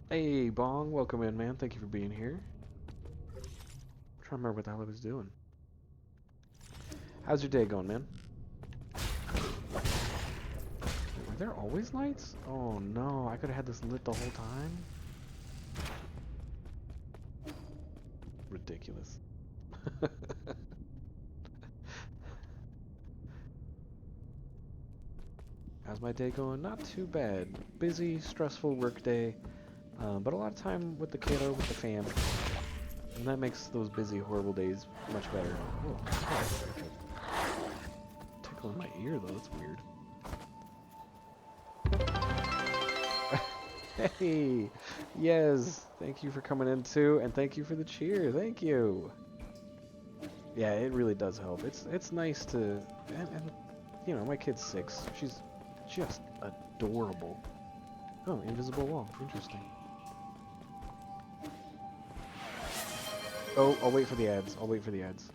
Hey, Bong, welcome in, man. Thank you for being here. I'm trying to remember what the hell I was doing. How's your day going, man? Are there always lights? Oh no, I could have had this lit the whole time. Ridiculous. How's my day going? Not too bad. Busy, stressful work day, but a lot of time with the kiddo, with the fam. And that makes those busy, horrible days much better. Oh, tickling my ear though, that's weird. Hey, yes, thank you for coming in too, and thank you for the cheer. Thank you. Yeah, it really does help. It's nice to, and you know, my kid's 6. She's just adorable. Oh, invisible wall. Interesting. Oh, I'll wait for the ads. I'll wait for the ads.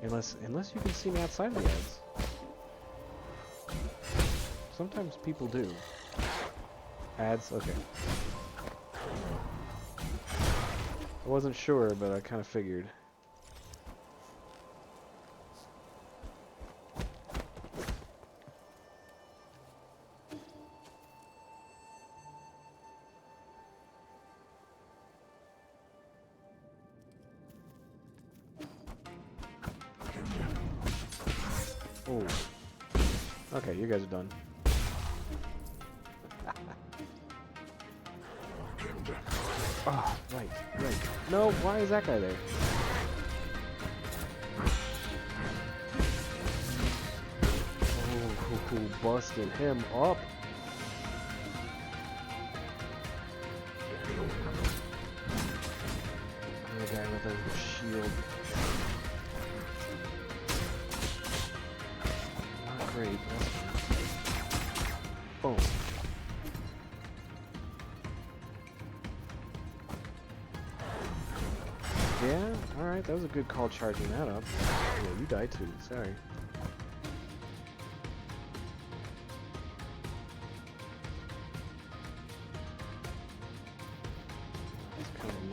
Unless you can see me outside the ads. Sometimes people do. Ads? Okay. I wasn't sure, but I kind of figured. Oh. Okay, you guys are done. Oh, right. No, why is that guy there? Oh, busted him up. The guy with a shield. Not great. Boom. Yeah? Alright, that was a good call charging that up. Yeah, you died too. Sorry. It's kind of a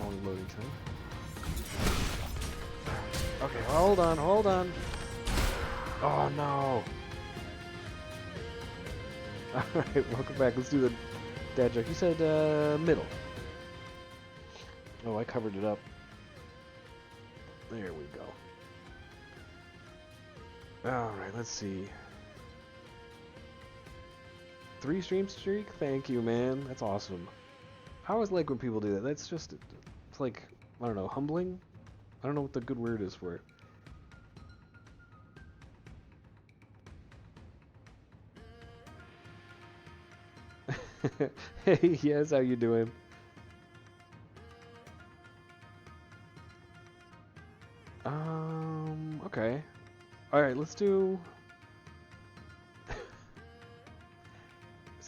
long loading time. Okay, hold on. Oh no! Alright, welcome back. Let's do the dad joke. You said middle. Oh, I covered it up. There we go. Alright, let's see. 3 stream streak? Thank you, man. That's awesome. I always like when people do that. That's just, it's like, I don't know, humbling? I don't know what the good word is for it. Hey, yes, how you doing? Okay. Alright, let's do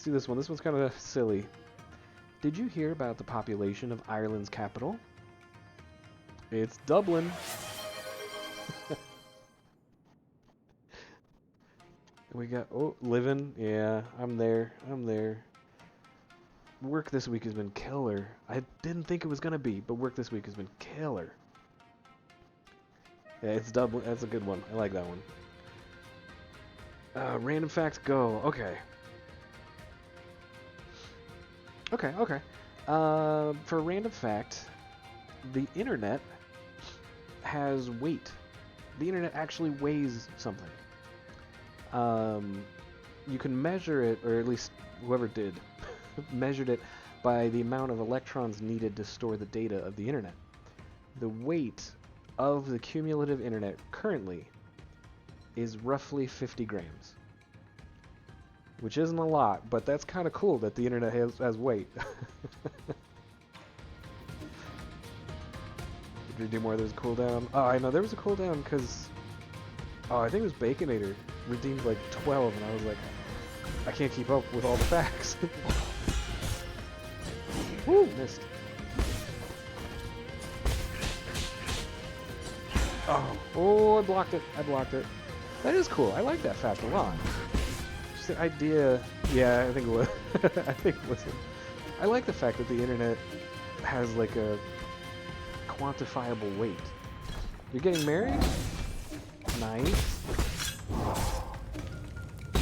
this one. This one's kind of silly. Did you hear about the population of Ireland's capital? It's Dublin. We got, oh, living. Yeah, I'm there. Work this week has been killer. I didn't think it was gonna be, but work this week has been killer. Yeah, it's Dublin. That's a good one. I like that one. Random facts go. Okay. For a random fact, the internet has weight. The internet actually weighs something. You can measure it, or at least whoever did, measured it by the amount of electrons needed to store the data of the internet. The weight of the cumulative internet currently is roughly 50 grams. Which isn't a lot, but that's kind of cool that the internet has weight. Did we do more? There's a cooldown. Oh, I know there was a cooldown because, oh, I think it was Baconator redeemed like 12, and I was like, I can't keep up with all the facts. Woo, missed. Oh, I blocked it. That is cool. I like that fact a lot. just the idea. Yeah, I think it was. I think it was. I like the fact that the internet has like a quantifiable weight. You're getting married? Nice.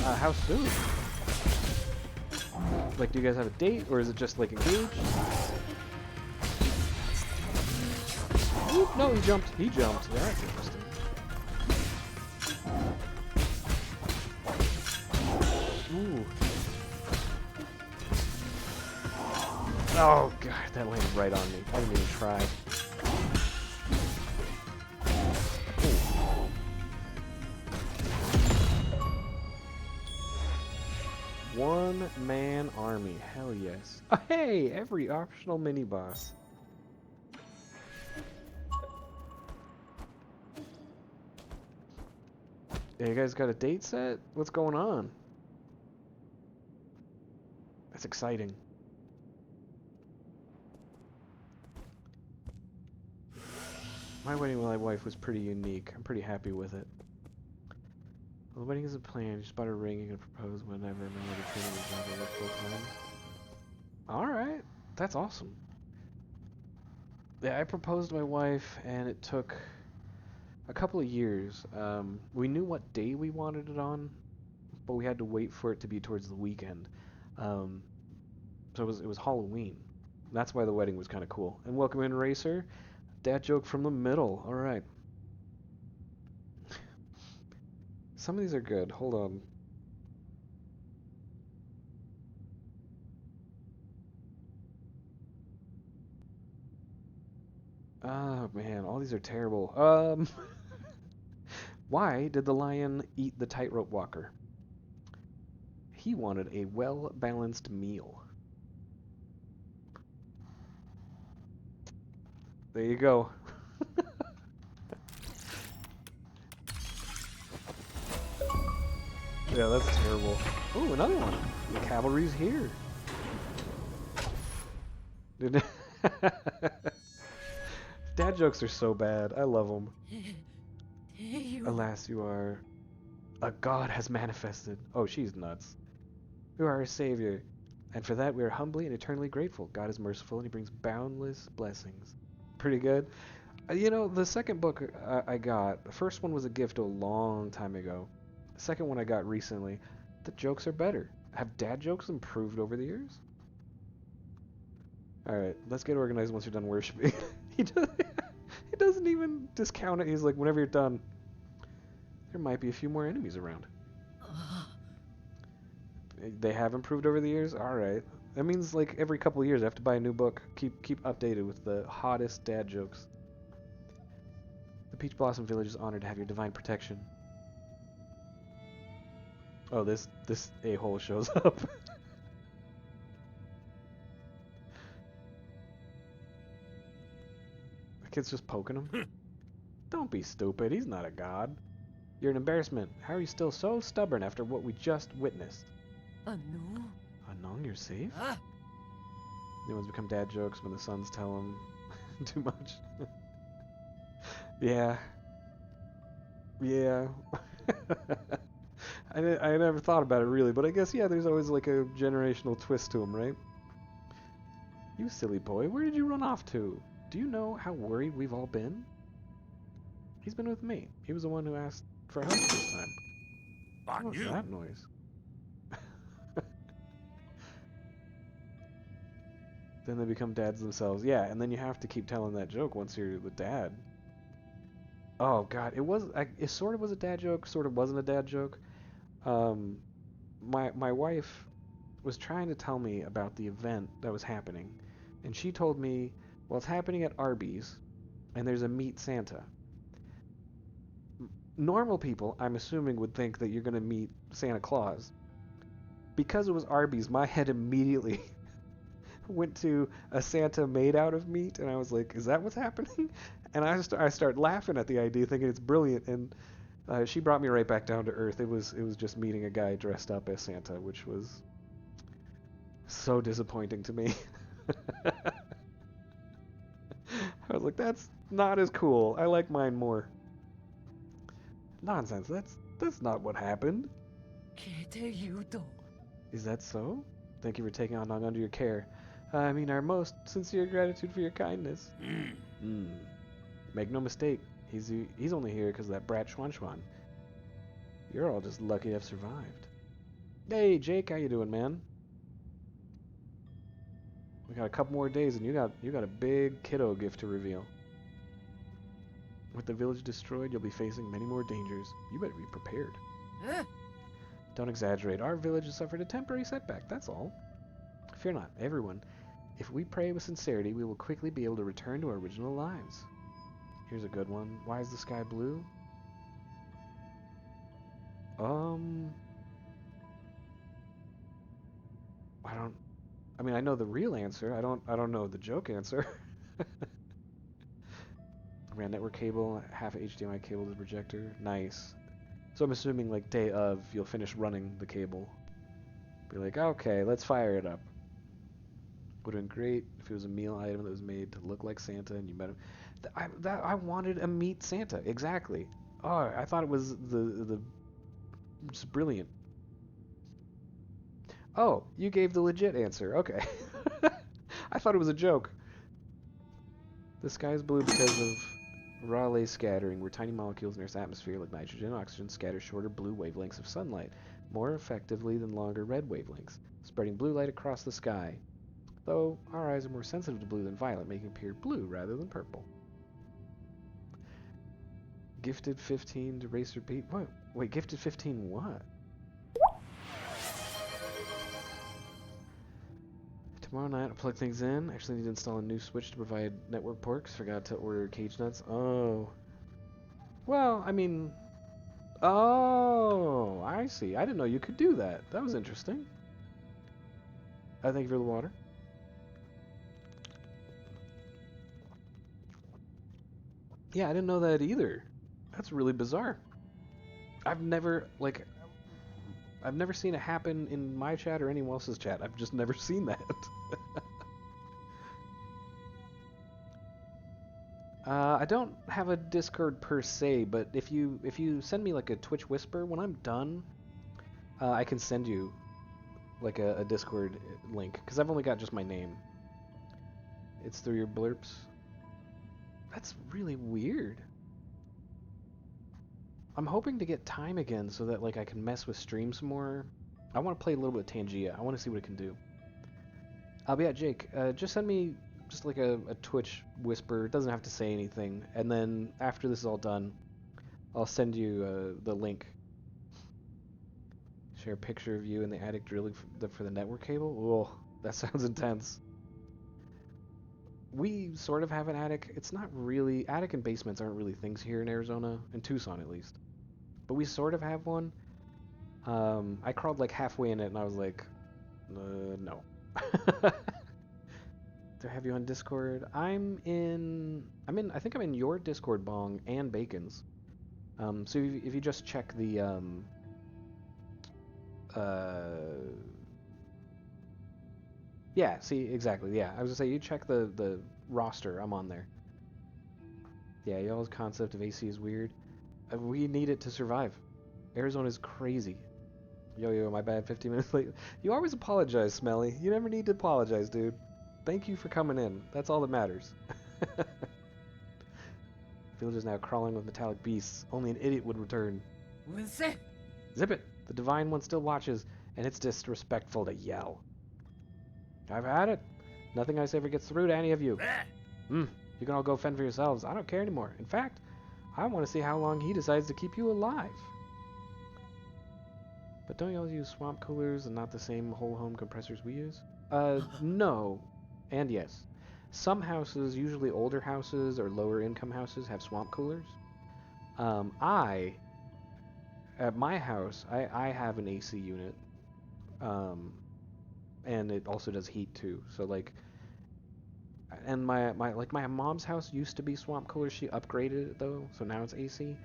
How soon? Like, do you guys have a date, or is it just like engaged? Ooh, no, he jumped. He jumped. Yeah, that's interesting. Ooh. Oh god, that landed right on me. I didn't even try. One-man army. Hell yes. Oh, hey, every optional mini-boss. Hey, you guys got a date set? What's going on? That's exciting. My wedding with my wife was pretty unique. I'm pretty happy with it. Well, the wedding isn't planned. You just bought a ring. You can propose whenever. My wedding training is not over full time. Alright. That's awesome. Yeah, I proposed to my wife, and it took a couple of years. We knew what day we wanted it on, but we had to wait for it to be towards the weekend. So it was Halloween. That's why the wedding was kind of cool. And welcome in, Racer. Dad joke from the middle. All right. Some of these are good. Hold on. Oh man, all these are terrible. Why did the lion eat the tightrope walker? He wanted a well-balanced meal. There you go. Yeah, that's terrible. Oh, another one. The cavalry's here. Dad jokes are so bad. I love them. Alas, you are... A god has manifested. Oh, she's nuts. You are our savior. And for that we are humbly and eternally grateful. God is merciful and he brings boundless blessings. Pretty good. You know, the second book I got, the first one was a gift a long time ago. The second one I got recently. The jokes are better. Have dad jokes improved over the years? Alright, let's get organized once you're done worshiping. he, he doesn't even discount it. He's like, whenever you're done, there might be a few more enemies around. They have improved over the years? Alright. That means like every couple of years I have to buy a new book. Keep updated with the hottest dad jokes. The Peach Blossom Village is honored to have your divine protection. Oh, this a-hole shows up. The kid's just poking him. Don't be stupid. He's not a god. You're an embarrassment. How are you still so stubborn after what we just witnessed? Anong, you're safe? New ones become dad jokes when the sons tell them too much. Yeah. Yeah. I never thought about it really, but I guess, yeah, there's always like a generational twist to them, right? You silly boy, where did you run off to? Do you know how worried we've all been? He's been with me. He was the one who asked for help this time. What was that noise? Then they become dads themselves. Yeah, and then you have to keep telling that joke once you're the dad. Oh god, it sort of was a dad joke, sort of wasn't a dad joke. My wife was trying to tell me about the event that was happening, and she told me, well, it's happening at Arby's, and there's a meet Santa. Normal people, I'm assuming, would think that you're gonna meet Santa Claus. Because it was Arby's, my head immediately went to a Santa made out of meat, and I was like, is that what's happening? And I start laughing at the idea, thinking it's brilliant, and she brought me right back down to earth. It was just meeting a guy dressed up as Santa, which was so disappointing to me. I was like, that's not as cool. I like mine more. Nonsense. That's not what happened. Is that so? Thank you for taking Anang under your care. I mean, our most sincere gratitude for your kindness. Make no mistake, he's only here because of that brat Schwan Schwan. You're all just lucky to have survived. Hey, Jake, how you doing, man? We got a couple more days, and you got a big kiddo gift to reveal. With the village destroyed, you'll be facing many more dangers. You better be prepared. Don't exaggerate. Our village has suffered a temporary setback, that's all. Fear not, everyone. If we pray with sincerity, we will quickly be able to return to our original lives. Here's a good one. Why is the sky blue? I mean, I know the real answer. I don't know the joke answer. Ran network cable, half a HDMI cable to the projector. Nice. So I'm assuming like day of, you'll finish running the cable. Be like, okay, let's fire it up. Would have been great if it was a meal item that was made to look like Santa and you met him. I wanted a meet Santa, exactly. Oh, I thought it was just brilliant. Oh, you gave the legit answer. Okay. I thought it was a joke. The sky is blue because of Rayleigh scattering, where tiny molecules in Earth's atmosphere, like nitrogen and oxygen, scatter shorter blue wavelengths of sunlight more effectively than longer red wavelengths, spreading blue light across the sky. Though our eyes are more sensitive to blue than violet, making it appear blue rather than purple. Gifted 15 to race repeat. What? Wait, gifted 15 what? Tomorrow night I'll plug things in. Actually need to install a new switch to provide network ports. Forgot to order cage nuts. Oh. Well, I mean... Oh, I see. I didn't know you could do that. That was interesting. Thank you for the water. Yeah, I didn't know that either. That's really bizarre. I've never, like... I've never seen it happen in my chat or anyone else's chat. I've just never seen that. I don't have a Discord per se, but if you send me like a Twitch whisper when I'm done, I can send you like a Discord link because I've only got just my name. It's through your blurps. That's really weird. I'm hoping to get time again so that like I can mess with stream some more. I want to play a little bit of Tangia. I want to see what it can do. But yeah, Jake, just send me just like a Twitch whisper. It doesn't have to say anything. And then after this is all done, I'll send you the link. Share a picture of you in the attic drilling for the network cable? Ugh, that sounds intense. We sort of have an attic. It's not really... Attic and basements aren't really things here in Arizona, in Tucson at least. But we sort of have one. I crawled like halfway in it and I was like, no. Do I have you on Discord? I think I'm in your Discord, Bong, and Bacon's. So if you just check the, yeah, see, exactly, yeah. I was gonna say, you check the roster, I'm on there. Yeah, y'all's concept of AC is weird. We need it to survive. Arizona's crazy. Yo, my bad, 15 minutes late. You always apologize, Smelly. You never need to apologize, dude. Thank you for coming in. That's all that matters. Village is now crawling with metallic beasts. Only an idiot would return. Zip it! The Divine One still watches, and it's disrespectful to yell. I've had it. Nothing I say ever gets through to any of you. You can all go fend for yourselves. I don't care anymore. In fact, I want to see how long he decides to keep you alive. But don't y'all use swamp coolers and not the same whole home compressors we use? No. And yes. Some houses, usually older houses or lower income houses, have swamp coolers. At my house, I have an AC unit. And it also does heat too. So like, and my mom's house used to be swamp cooler. She upgraded it though, so now it's AC.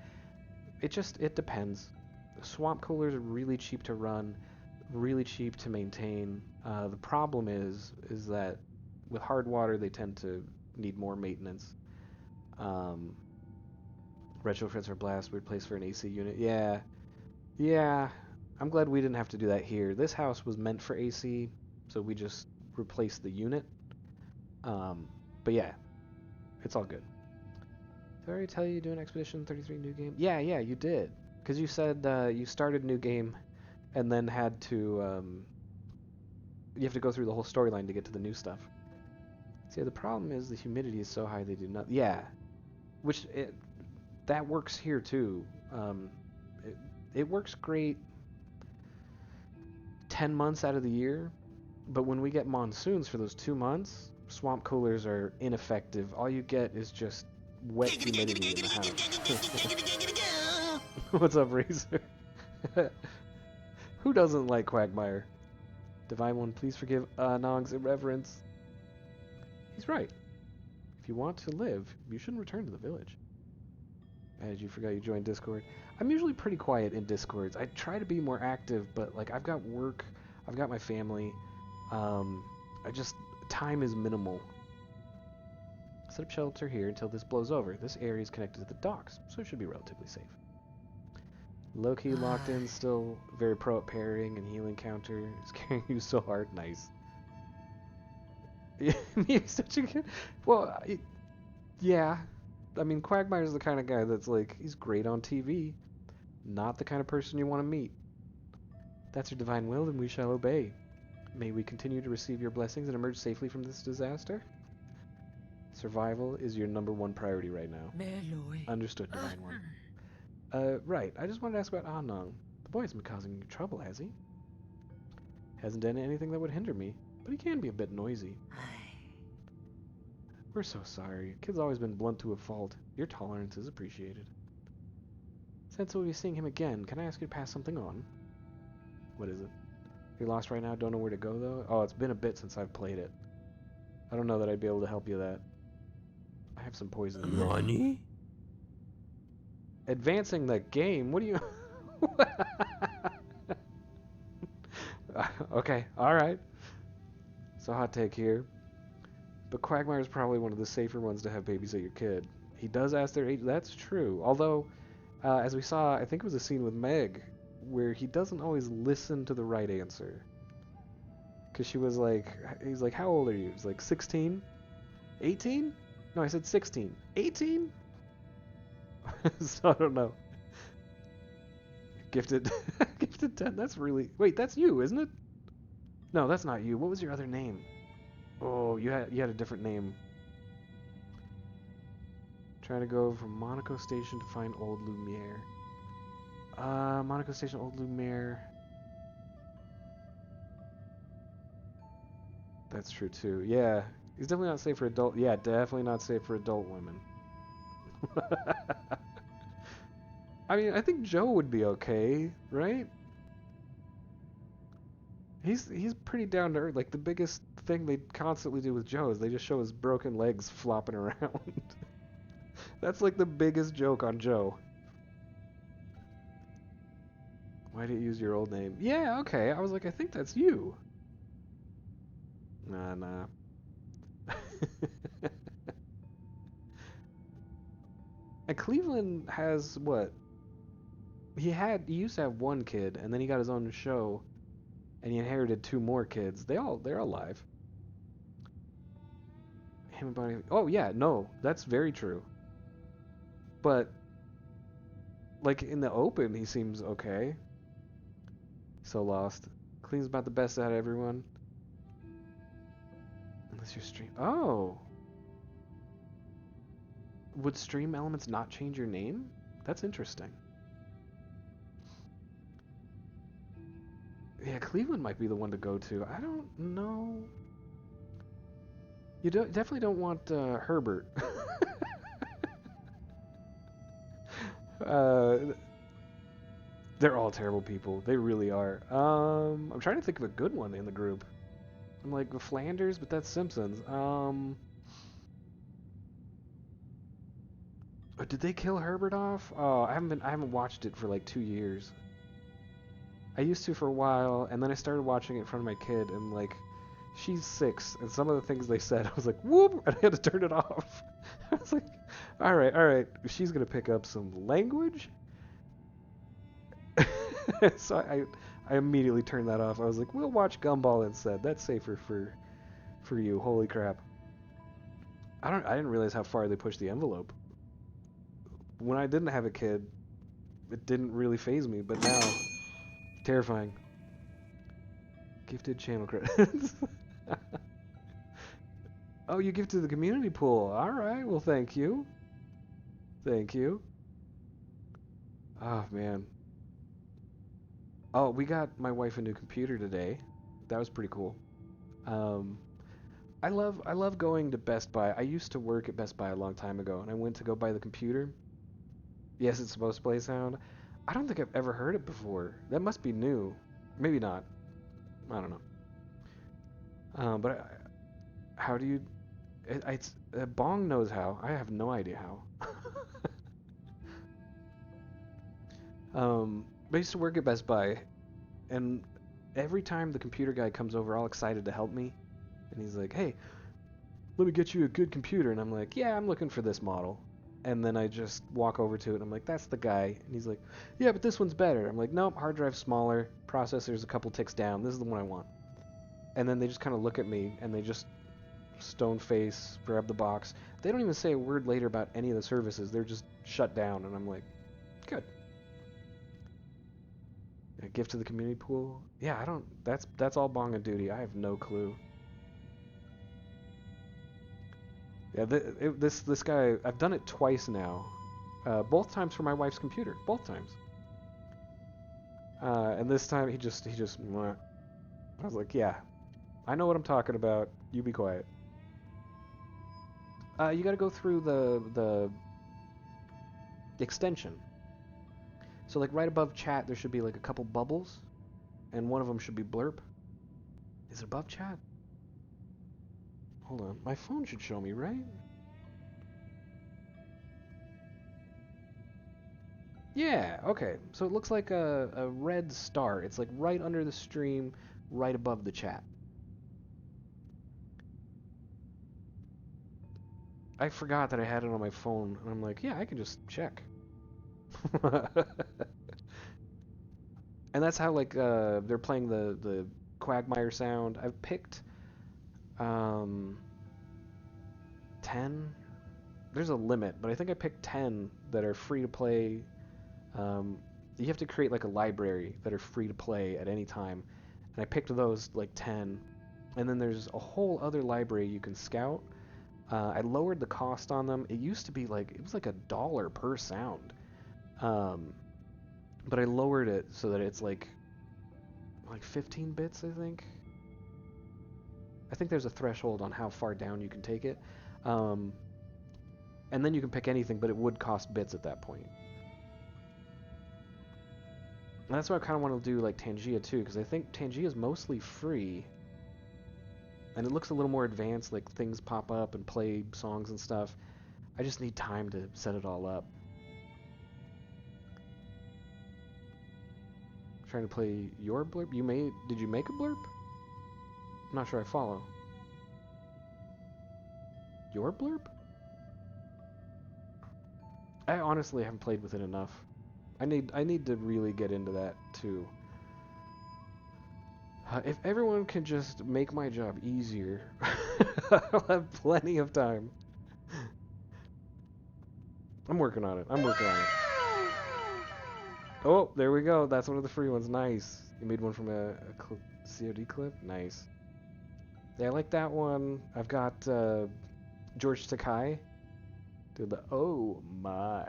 It depends. Swamp coolers are really cheap to run, really cheap to maintain. The problem is that with hard water they tend to need more maintenance. Retrofits are blast. Weird place for an AC unit. Yeah. I'm glad we didn't have to do that here. This house was meant for AC, so we just replaced the unit. But yeah, it's all good. Did I already tell you to do an Expedition 33 new game? Yeah, you did. Because you said you started new game and then had to, you have to go through the whole storyline to get to the new stuff. See, the problem is the humidity is so high they do not. Yeah, that works here too. It works great 10 months out of the year, but when we get monsoons for those 2 months, swamp coolers are ineffective. All you get is just wet humidity in the house. What's up, Razor? Who doesn't like Quagmire? Divine One, please forgive Nog's irreverence. He's right. If you want to live, you shouldn't return to the village. As you forgot you joined Discord. I'm usually pretty quiet in Discords. I try to be more active, but like I've got work, I've got my family. Time is minimal. Set up shelter here until this blows over. This area is connected to the docks, so it should be relatively safe. Low-key locked in, still very pro at parrying and healing counter. It's carrying you so hard. Nice. You're such a good... Well, yeah. I mean, Quagmire's the kind of guy that's like, he's great on TV. Not the kind of person you want to meet. That's your divine will, and we shall obey. May we continue to receive your blessings and emerge safely from this disaster? Survival is your #1 priority right now. Understood, Divine One. Right. I just wanted to ask about Anong. The boy hasn't been causing you trouble, has he? Hasn't done anything that would hinder me, but he can be a bit noisy. We're so sorry. Kid's always been blunt to a fault. Your tolerance is appreciated. Since we'll be seeing him again, can I ask you to pass something on? What is it? You're lost right now, don't know where to go, though? Oh, it's been a bit since I've played it. I don't know that I'd be able to help you with that. I have some poison. Nani? Advancing the game? What do you... Okay, alright. It's a hot take here. But Quagmire is probably one of the safer ones to have babysit your kid. He does ask their age. That's true. Although, as we saw, I think it was a scene with Meg, where he doesn't always listen to the right answer. Because she was like, he's like, how old are you? He's like, 16? 18? No, I said 16. 18? So I don't know. Gifted, Gifted 10, that's really... Wait, that's you, isn't it? No, that's not you. What was your other name? Oh, you had a different name. Trying to go from Monaco Station to find Old Lumiere. Monaco Station, Old Lumiere. That's true too. Yeah, he's definitely not safe for adult. Yeah, definitely not safe for adult women. I mean, I think Joe would be okay, right? He's pretty down to earth. Like, the biggest thing they constantly do with Joe is they just show his broken legs flopping around. That's like the biggest joke on Joe. Why did you use your old name? Yeah, okay. I was like, I think that's you. Nah. And Cleveland has what? He used to have one kid, and then he got his own show, and he inherited 2 more kids. They're alive. Him and Bonnie. Oh yeah, no, that's very true. But like in the open, he seems okay. So lost. Clean's about the best out of everyone. Unless you stream. Oh. Would stream elements not change your name? That's interesting. Yeah, Cleveland might be the one to go to. I don't know. You definitely don't want Herbert. They're all terrible people. They really are. I'm trying to think of a good one in the group. I'm like Flanders, but that's Simpsons. Did they kill Herbert off? Oh, I haven't watched it for like 2 years. I used to for a while, and then I started watching it in front of my kid, and like, she's 6, and some of the things they said, I was like, whoop, and I had to turn it off. I was like, all right, she's gonna pick up some language. So I immediately turned that off. I was like, we'll watch Gumball instead. That's safer for you. Holy crap. I didn't realize how far they pushed the envelope. When I didn't have a kid, it didn't really faze me, but now, terrifying. Gifted channel credits. Oh, you gifted the community pool. All right. Well, thank you. Thank you. Oh man. Oh, we got my wife a new computer today. That was pretty cool. Um, I love going to Best Buy. I used to work at Best Buy a long time ago, and I went to go buy the computer. Yes, it's supposed to play sound. I don't think I've ever heard it before. That must be new. Maybe not. I don't know. But how do you? Bong knows how. I have no idea how. But I used to work at Best Buy, and every time the computer guy comes over, all excited to help me, and he's like, "Hey, let me get you a good computer," and I'm like, "Yeah, I'm looking for this model." And then I just walk over to it, and I'm like, "That's the guy," and he's like, "Yeah, but this one's better." I'm like, "Nope, hard drive's smaller, processor's a couple ticks down. This is the one I want." And then they just kind of look at me, and they just stone face, grab the box. They don't even say a word later about any of the services. They're just shut down, and I'm like, "Good." A gift to the community pool? Yeah, I don't. That's all Bong and Duty. I have no clue. Yeah, this guy. I've done it twice now. Both times for my wife's computer. Both times. And this time he just. Mwah. I was like, yeah, I know what I'm talking about. You be quiet. You got to go through the extension. So like right above chat, there should be like a couple bubbles, and one of them should be blurb. Is it above chat? Hold on, my phone should show me, right? Yeah, okay. So it looks like a red star. It's like right under the stream, right above the chat. I forgot that I had it on my phone, and I'm like, yeah, I can just check. And that's how like they're playing the Quagmire sound. I've picked um 10. There's a limit, but I think I picked 10 that are free to play. Um, you have to create like a library that are free to play at any time, and I picked those like 10. And then there's a whole other library you can scout. I lowered the cost on them. It used to be like it was like $1 per sound, um, but I lowered it so that it's like 15 bits. I think there's a threshold on how far down you can take it, um, and then you can pick anything, but it would cost bits at that point. And that's why I kind of want to do like Tangia too, because I think Tangia is mostly free, and it looks a little more advanced. Like things pop up and play songs and stuff. I just need time to set it all up. Trying to play your blurb. Did you make a blurb? I'm not sure I follow. Your blurb? I honestly haven't played with it enough. I need to really get into that too. If everyone can just make my job easier, I'll have plenty of time. I'm working on it. I'm working on it. Oh, there we go. That's one of the free ones. Nice. You made one from a COD clip? Nice. Yeah, I like that one. I've got George Takai. Did the oh my.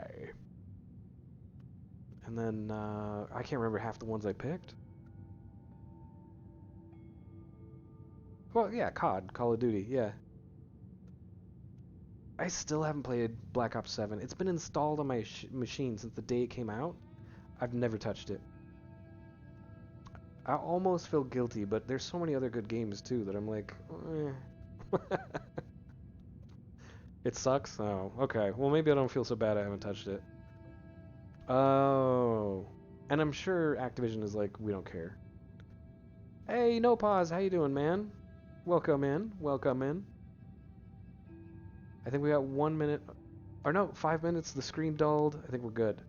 And then I can't remember half the ones I picked. Well, yeah, COD, Call of Duty, yeah. I still haven't played Black Ops 7. It's been installed on my machine since the day it came out. I've never touched it. I almost feel guilty, but there's so many other good games too that I'm like, eh. It sucks? Oh, okay. Well, maybe I don't feel so bad I haven't touched it. Oh. And I'm sure Activision is like, we don't care. Hey, No Pause, how you doing, man? Welcome in. Welcome in. I think we got 1 minute. Or no, 5 minutes. The screen dulled. I think we're good.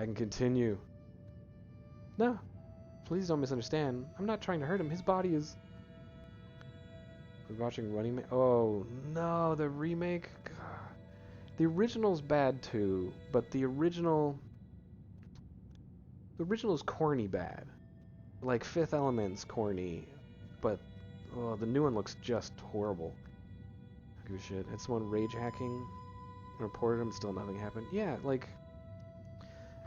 I can continue. No, please don't misunderstand. I'm not trying to hurt him. His body is... We're watching Running Man. Oh, no, the remake. God. The original's bad too, but the original's corny bad. Like Fifth Element's corny, but the new one looks just horrible. I don't give a shit. Had someone rage hacking, reported him, still nothing happened. Yeah, like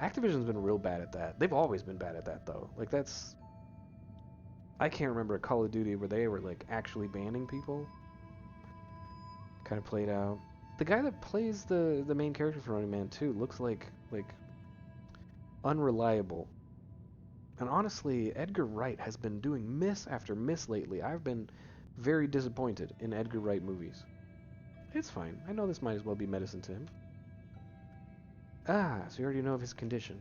Activision's been real bad at that. They've always been bad at that though. Like that's... I can't remember a Call of Duty where they were like actually banning people. Kind of played out. The guy that plays the main character for Running Man 2 looks like unreliable. And honestly, Edgar Wright has been doing miss after miss lately. I've been very disappointed in Edgar Wright movies. It's fine. I know this might as well be medicine to him. Ah, so you already know of his condition.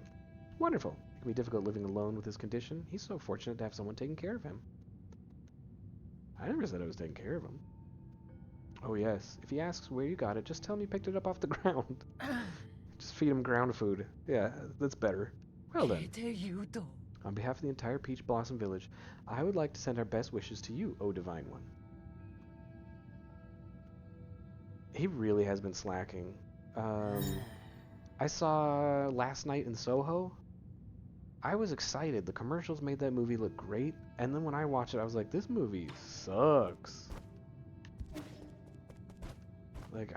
Wonderful. It can be difficult living alone with his condition. He's so fortunate to have someone taking care of him. I never said I was taking care of him. Oh yes. If he asks where you got it, just tell him you picked it up off the ground. Just feed him ground food. Yeah, that's better. Well then. On behalf of the entire Peach Blossom Village, I would like to send our best wishes to you, O Divine One. He really has been slacking. I saw Last Night in Soho. I was excited. The commercials made that movie look great. And then when I watched it, I was like, this movie sucks. Like,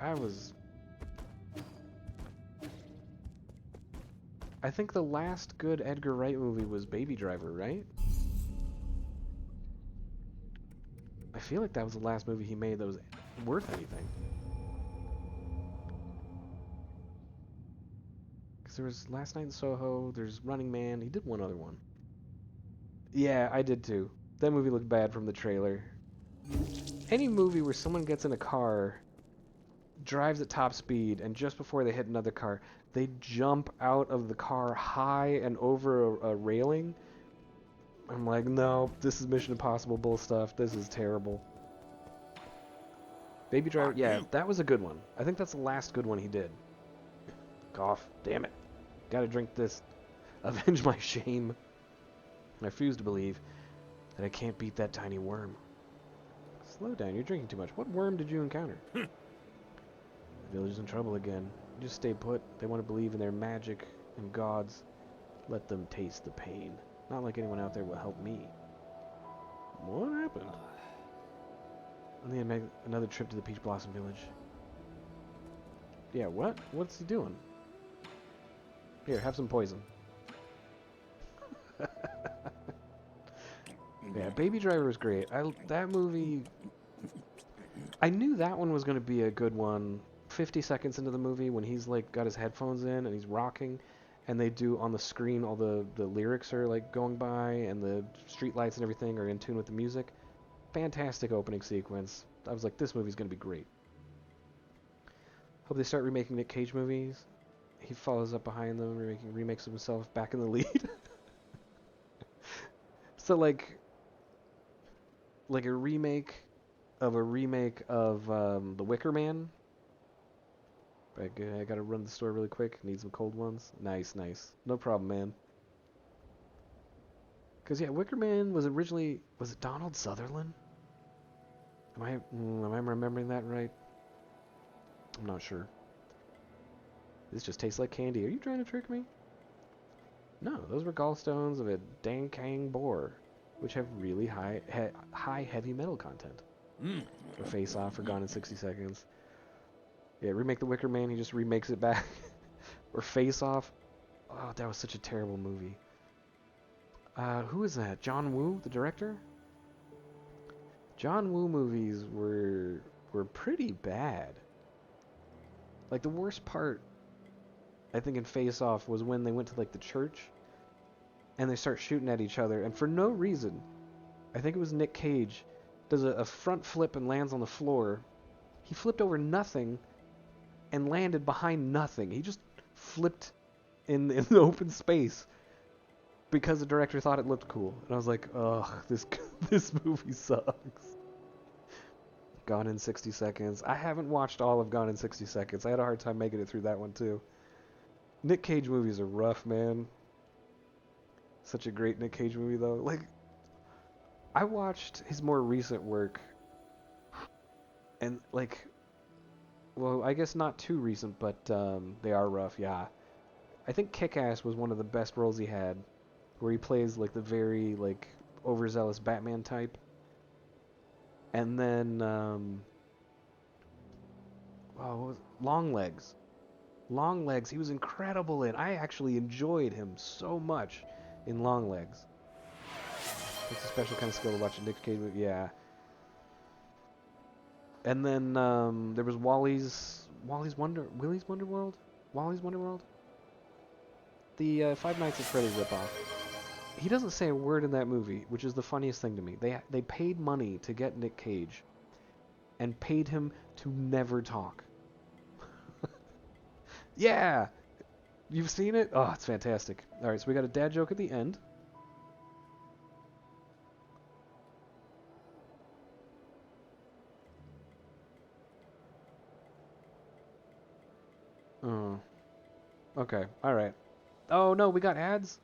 I think the last good Edgar Wright movie was Baby Driver, right? I feel like that was the last movie he made that was worth anything. Because there was Last Night in Soho, there's Running Man, he did one other one. Yeah, I did too. That movie looked bad from the trailer. Any movie where someone gets in a car, drives at top speed, and just before they hit another car, they jump out of the car high and over a railing. I'm like, no, this is Mission Impossible bull stuff. This is terrible. Baby Driver, yeah, that was a good one. I think that's the last good one he did. Cough, damn it. Gotta drink this. Avenge my shame. I refuse to believe that I can't beat that tiny worm. Slow down, you're drinking too much. What worm did you encounter? The village is in trouble again. Just stay put. They want to believe in their magic and gods. Let them taste the pain. Not like anyone out there will help me. What happened? And then make another trip to the Peach Blossom Village. Yeah, what? What's he doing? Here, have some poison. Yeah, Baby Driver was great. That movie... I knew that one was going to be a good one 50 seconds into the movie when he's like got his headphones in and he's rocking and they do on the screen all the lyrics are like going by and the street lights and everything are in tune with the music. Fantastic opening sequence. I was like, this movie's going to be great. Hope they start remaking Nick Cage movies. He follows up behind them, remakes himself back in the lead. So like a remake of The Wicker Man. I gotta run to the store really quick. Need some cold ones. Nice. No problem, man. Cause yeah, Wicker Man was originally... Was it Donald Sutherland? Am I remembering that right? I'm not sure. This just tastes like candy. Are you trying to trick me? No, those were gallstones of a Dankang boar, which have really high heavy metal content. Or Face Off or Gone in 60 Seconds. Yeah, remake The Wicker Man, he just remakes it back. Or Face Off. Oh, that was such a terrible movie. Who is that? John Woo, the director? John Woo movies were pretty bad. Like, the worst part, I think, in Face Off was when they went to, like, the church, and they start shooting at each other, and for no reason, I think it was Nick Cage, does a front flip and lands on the floor. He flipped over nothing and landed behind nothing. He just flipped in the open space because the director thought it looked cool. And I was like, ugh, this movie sucks. Gone in 60 Seconds. I haven't watched all of Gone in 60 Seconds. I had a hard time making it through that one too. Nick Cage movies are rough, man. Such a great Nick Cage movie, though. Like, I watched his more recent work, and, like, well, I guess not too recent, but they are rough, yeah. I think Kick-Ass was one of the best roles he had, where he plays, like, the very, like, overzealous Batman type. And then, oh, what was Longlegs. Longlegs, he was incredible in. I actually enjoyed him so much in Longlegs. It's a special kind of skill to watch a Nick Cage movie. Yeah. And then there was Willy's Wonder World, Wally's Wonder World, the Five Nights at Freddy's ripoff. He doesn't say a word in that movie, which is the funniest thing to me. They paid money to get Nick Cage, and paid him to never talk. Yeah, you've seen it? Oh, it's fantastic. All right, so we got a dad joke at the end. Oh, okay, all right. Oh no, we got ads.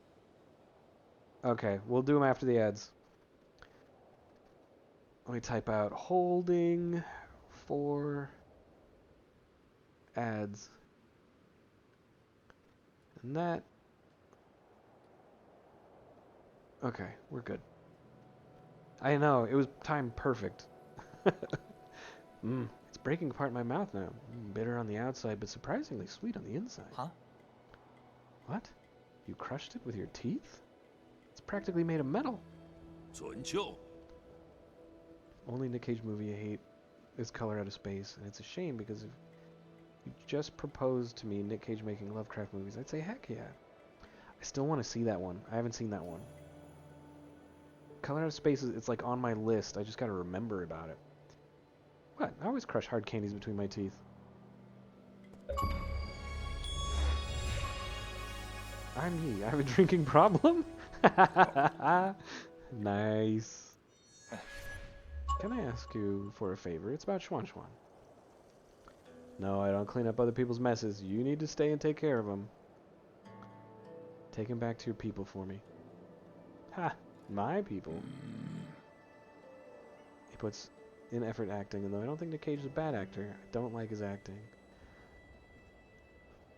Okay, we'll do them after the ads. Let me type out holding for ads. And that. Okay, we're good. I know, it was timed perfect. It's breaking apart in my mouth now. Bitter on the outside, but surprisingly sweet on the inside. Huh? What? You crushed it with your teeth? It's practically made of metal. 准就 Only Nick Cage movie I hate is Color Out of Space, and it's a shame because if you just proposed to me Nick Cage making Lovecraft movies, I'd say heck yeah. I still want to see that one. I haven't seen that one. Color Out of Space, it's like on my list. I just gotta remember about it. What? I always crush hard candies between my teeth. I'm me. I have a drinking problem? Nice. Can I ask you for a favor? It's about Schwan Schwan. No, I don't clean up other people's messes. You need to stay and take care of them. Take him back to your people for me. Ha! My people. He puts in effort acting, and though I don't think Nick Cage is a bad actor, I don't like his acting.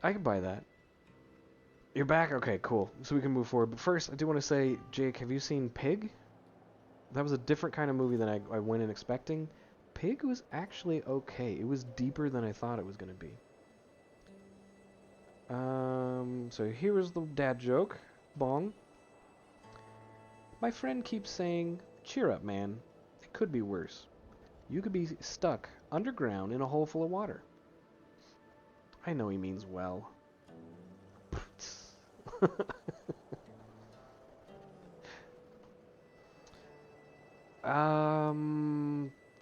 I can buy that. You're back? Okay, cool. So we can move forward. But first, I do want to say, Jake, have you seen Pig? That was a different kind of movie than I went in expecting. Pig was actually okay. It was deeper than I thought it was going to be. So here is the dad joke. Bong. My friend keeps saying, cheer up, man. It could be worse. You could be stuck underground in a hole full of water. I know he means well.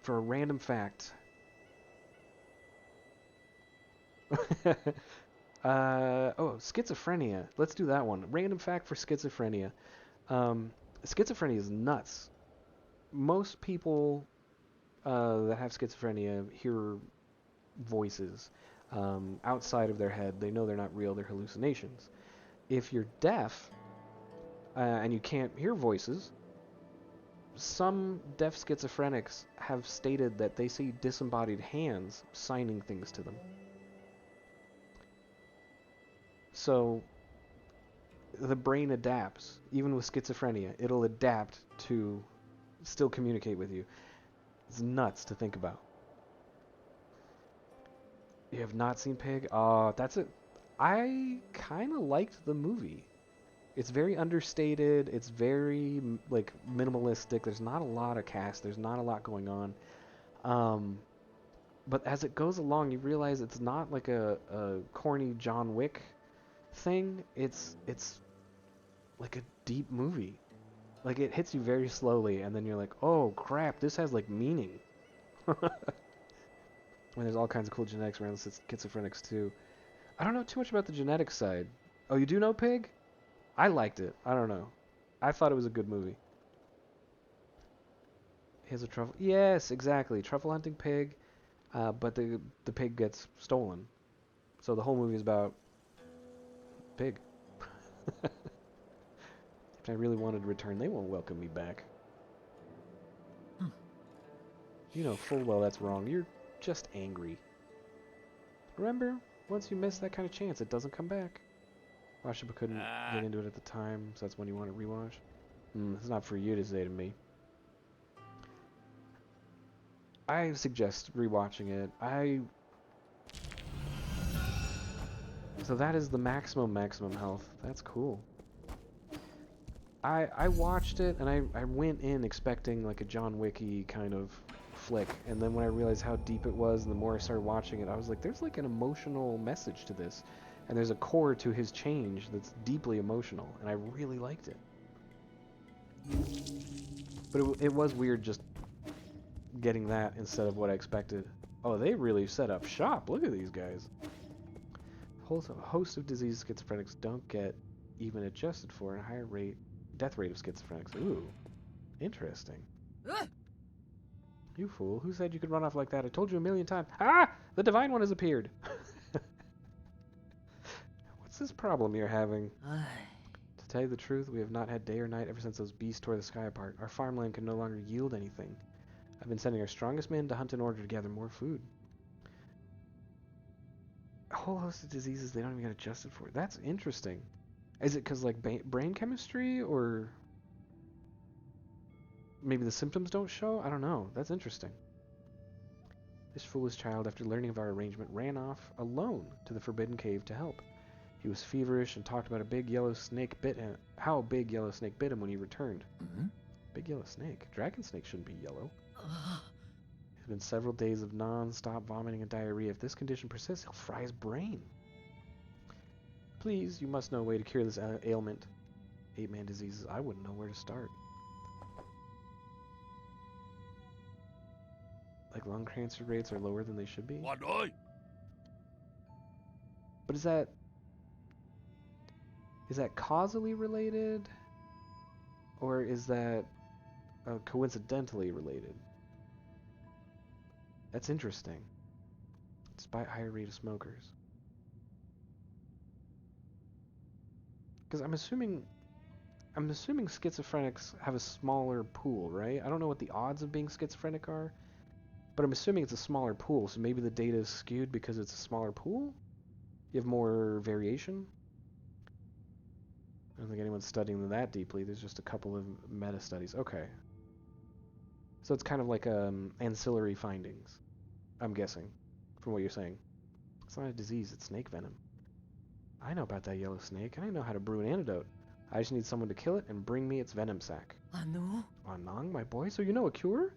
For a random fact. Oh, schizophrenia. Let's do that one. Random fact for schizophrenia. Schizophrenia is nuts. Most people that have schizophrenia hear voices outside of their head. They know they're not real, they're hallucinations. If you're deaf and you can't hear voices, some deaf schizophrenics have stated that they see disembodied hands signing things to them. So the brain adapts, even with schizophrenia. It'll adapt to still communicate with you. It's nuts to think about. You have not seen Pig? Oh, that's it. I kind of liked the movie. It's very understated. It's very like minimalistic. There's not a lot of cast. There's not a lot going on. But as it goes along, you realize it's not like a corny John Wick thing. It's like a deep movie. Like it hits you very slowly, and then you're like, oh crap, this has like meaning. And there's all kinds of cool genetics around schizophrenics too. I don't know too much about the genetics side. Oh, you do know Pig? I liked it. I don't know. I thought it was a good movie. He has a truffle. Yes, exactly. Truffle hunting pig, but the pig gets stolen. So the whole movie is about pig. If I really wanted to return, they won't welcome me back. You know full well that's wrong. You're just angry. Remember, once you miss that kind of chance, it doesn't come back. Washington couldn't get into it at the time, so that's when you want to rewatch. It's not for you to say to me. I suggest rewatching it. So that is the maximum health. That's cool. I watched it and I went in expecting like a John Wicky kind of flick, and then when I realized how deep it was and the more I started watching it, I was like, there's like an emotional message to this, and there's a core to his change that's deeply emotional, and I really liked it. But it was weird just getting that instead of what I expected. Oh, they really set up shop. Look at these guys. A host of diseased schizophrenics don't get even adjusted for a higher death rate of schizophrenics. Ooh, interesting. You fool. Who said you could run off like that? I told you a million times. Ah! The Divine One has appeared. What's this problem you're having? To tell you the truth, we have not had day or night ever since those beasts tore the sky apart. Our farmland can no longer yield anything. I've been sending our strongest men to hunt in order to gather more food. A whole host of diseases they don't even get adjusted for. That's interesting. Is it because, like, brain chemistry, or maybe the symptoms don't show? I don't know. That's interesting. This foolish child, after learning of our arrangement, ran off alone to the Forbidden Cave to help. He was feverish and talked about a big yellow snake bit him. How a big yellow snake bit him when he returned. Big yellow snake? Dragon snake shouldn't be yellow. It's been several days of non-stop vomiting and diarrhea. If this condition persists, he'll fry his brain. Please, you must know a way to cure this ailment. 8-man diseases. I wouldn't know where to start. Like lung cancer rates are lower than they should be? But is that causally related? Or is that coincidentally related? That's interesting. Despite higher rate of smokers. Because I'm assuming schizophrenics have a smaller pool, right? I don't know what the odds of being schizophrenic are, but I'm assuming it's a smaller pool, so maybe the data is skewed because it's a smaller pool? You have more variation? I don't think anyone's studying them that deeply. There's just a couple of meta-studies. Okay. So it's kind of like ancillary findings, I'm guessing, from what you're saying. It's not a disease, it's snake venom. I know about that yellow snake, and I know how to brew an antidote. I just need someone to kill it and bring me its venom sac. Anang, my boy? So you know a cure?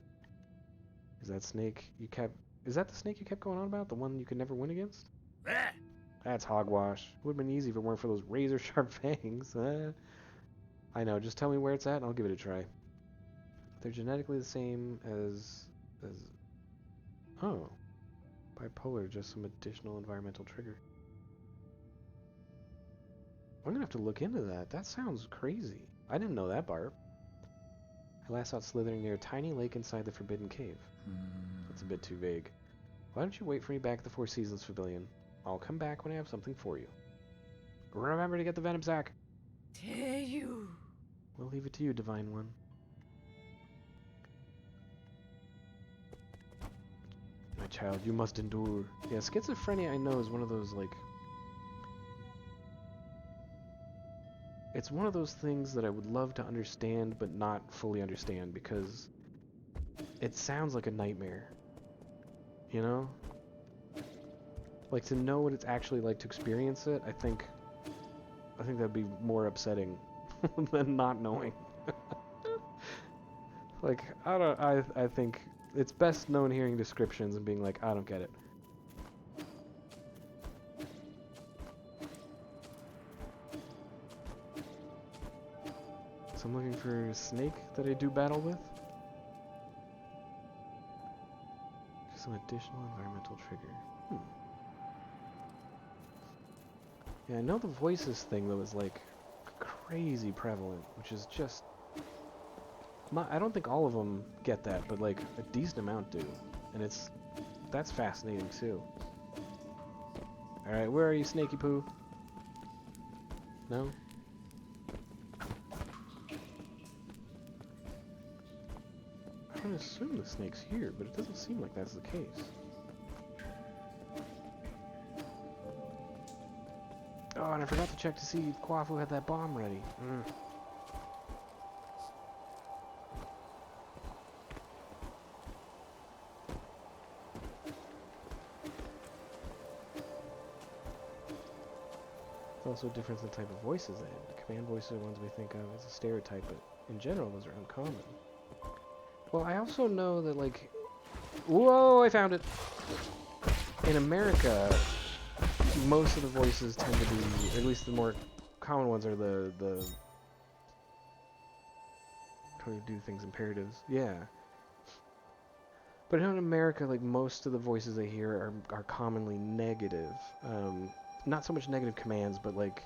Is that the snake you kept going on about? The one you could never win against? That's hogwash. It would have been easy if it weren't for those razor-sharp fangs. I know, just tell me where it's at and I'll give it a try. They're genetically the same as... Oh. Bipolar, just some additional environmental trigger. I'm gonna have to look into that. That sounds crazy. I didn't know that, Barb. I last saw it slithering near a tiny lake inside the Forbidden Cave. That's a bit too vague. Why don't you wait for me back at the Four Seasons Pavilion? I'll come back when I have something for you. Remember to get the venom sac. We'll leave it to you, Divine One. My child, you must endure. Yeah, schizophrenia, I know, is one of those, like... It's one of those things that I would love to understand, but not fully understand, because it sounds like a nightmare. You know? Like, to know what it's actually like to experience it, I think that'd be more upsetting than not knowing. Like, I think it's best known hearing descriptions and being like, I don't get it. So I'm looking for a snake that I do battle with. Just some additional environmental trigger. Yeah, I know the voices thing though is like crazy prevalent, which is just... I don't think all of them get that, but like a decent amount do. And that's fascinating too. Alright, where are you, Snaky Poo? No? I would assume the snake's here, but it doesn't seem like that's the case. Oh, and I forgot to check to see if Kwafu had that bomb ready. It's also a difference in the type of voices they have. The command voices are ones we think of as a stereotype, but in general, those are uncommon. Well, I also know that, like... Whoa, I found it! In America, most of the voices tend to be, or at least the more common ones are the how do you do things, imperatives. Yeah. But in America, like, most of the voices I hear are commonly negative. Not so much negative commands, but like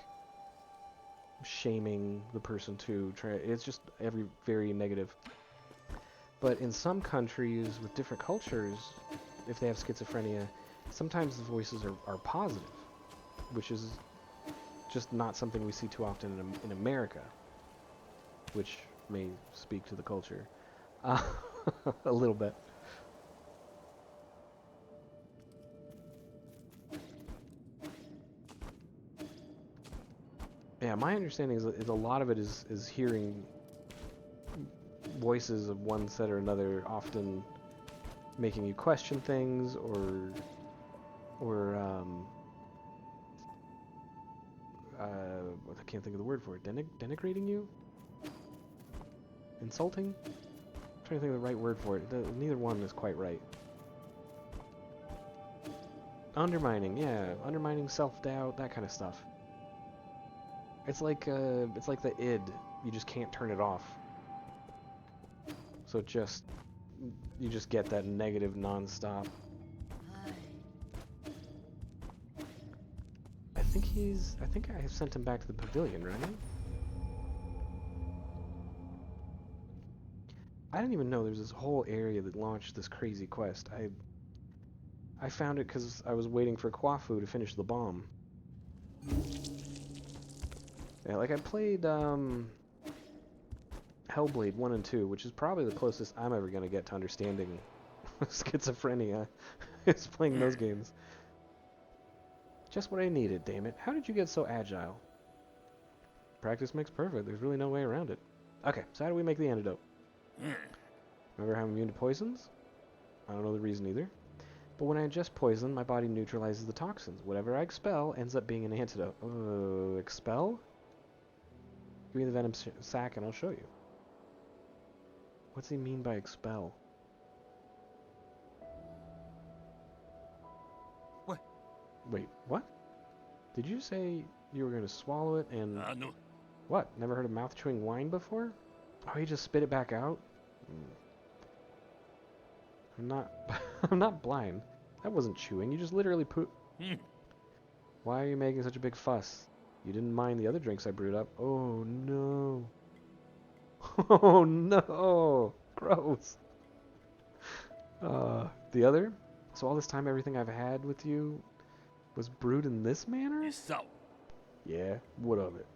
shaming the person to try. It's just very negative. But in some countries with different cultures, if they have schizophrenia, sometimes the voices are positive, which is just not something we see too often in America, which may speak to the culture a little bit. Yeah, my understanding is a lot of it is hearing voices of one set or another, often making you question things, or I can't think of the word for it. Denigrating you? Insulting? I'm trying to think of the right word for it. Neither one is quite right. Undermining, yeah. Undermining self-doubt, that kind of stuff. It's like the id. You just can't turn it off. So you just get that negative non-stop. I think I have sent him back to the pavilion, right? I didn't even know there's this whole area that launched this crazy quest. I found it because I was waiting for Kwafu to finish the bomb. Yeah, like I played Hellblade 1 and 2, which is probably the closest I'm ever going to get to understanding schizophrenia, is playing those games. Just what I needed, damn it. How did you get so agile? Practice makes perfect. There's really no way around it. Okay, so how do we make the antidote? Remember how I'm immune to poisons? I don't know the reason either. But when I ingest poison, my body neutralizes the toxins. Whatever I expel ends up being an antidote. Expel? Give me the venom sac and I'll show you. What's he mean by expel? What? Wait, what? Did you say you were going to swallow it and... No. What? Never heard of mouth-chewing wine before? Oh, you just spit it back out? I'm not... I'm not blind. That wasn't chewing. You just literally Why are you making such a big fuss? You didn't mind the other drinks I brewed up. Oh, no. Oh, no. Gross. The other? So all this time, everything I've had with you was brewed in this manner? Yeah, what of it?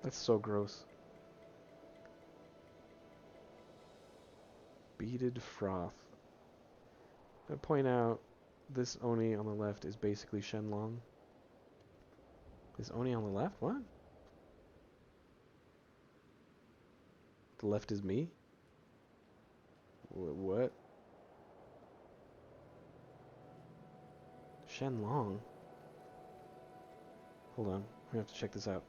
That's so gross. Beaded froth. I point out this Oni on the left is basically Shenlong. Is Oni on the left? What? The left is me? What? Shenlong? Hold on, we have to check this out.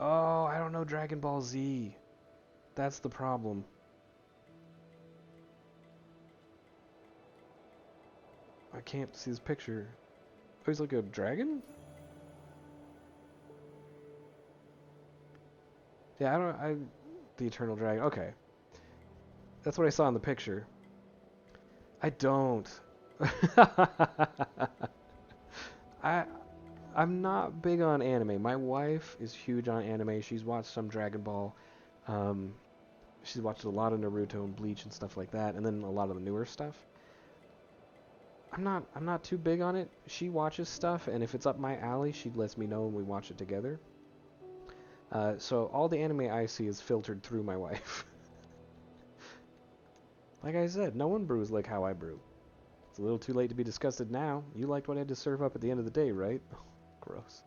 Oh, I don't know Dragon Ball Z. That's the problem. I can't see this picture. Oh, he's like a dragon? Yeah, the Eternal Dragon. Okay. That's what I saw in the picture. I don't. I'm not big on anime. My wife is huge on anime. She's watched some Dragon Ball. She's watched a lot of Naruto and Bleach and stuff like that, and then a lot of the newer stuff. I'm not too big on it. She watches stuff, and if it's up my alley, she lets me know and we watch it together. So all the anime I see is filtered through my wife. Like I said, no one brews like how I brew. It's a little too late to be disgusted now. You liked what I had to serve up at the end of the day, right? Oh, gross.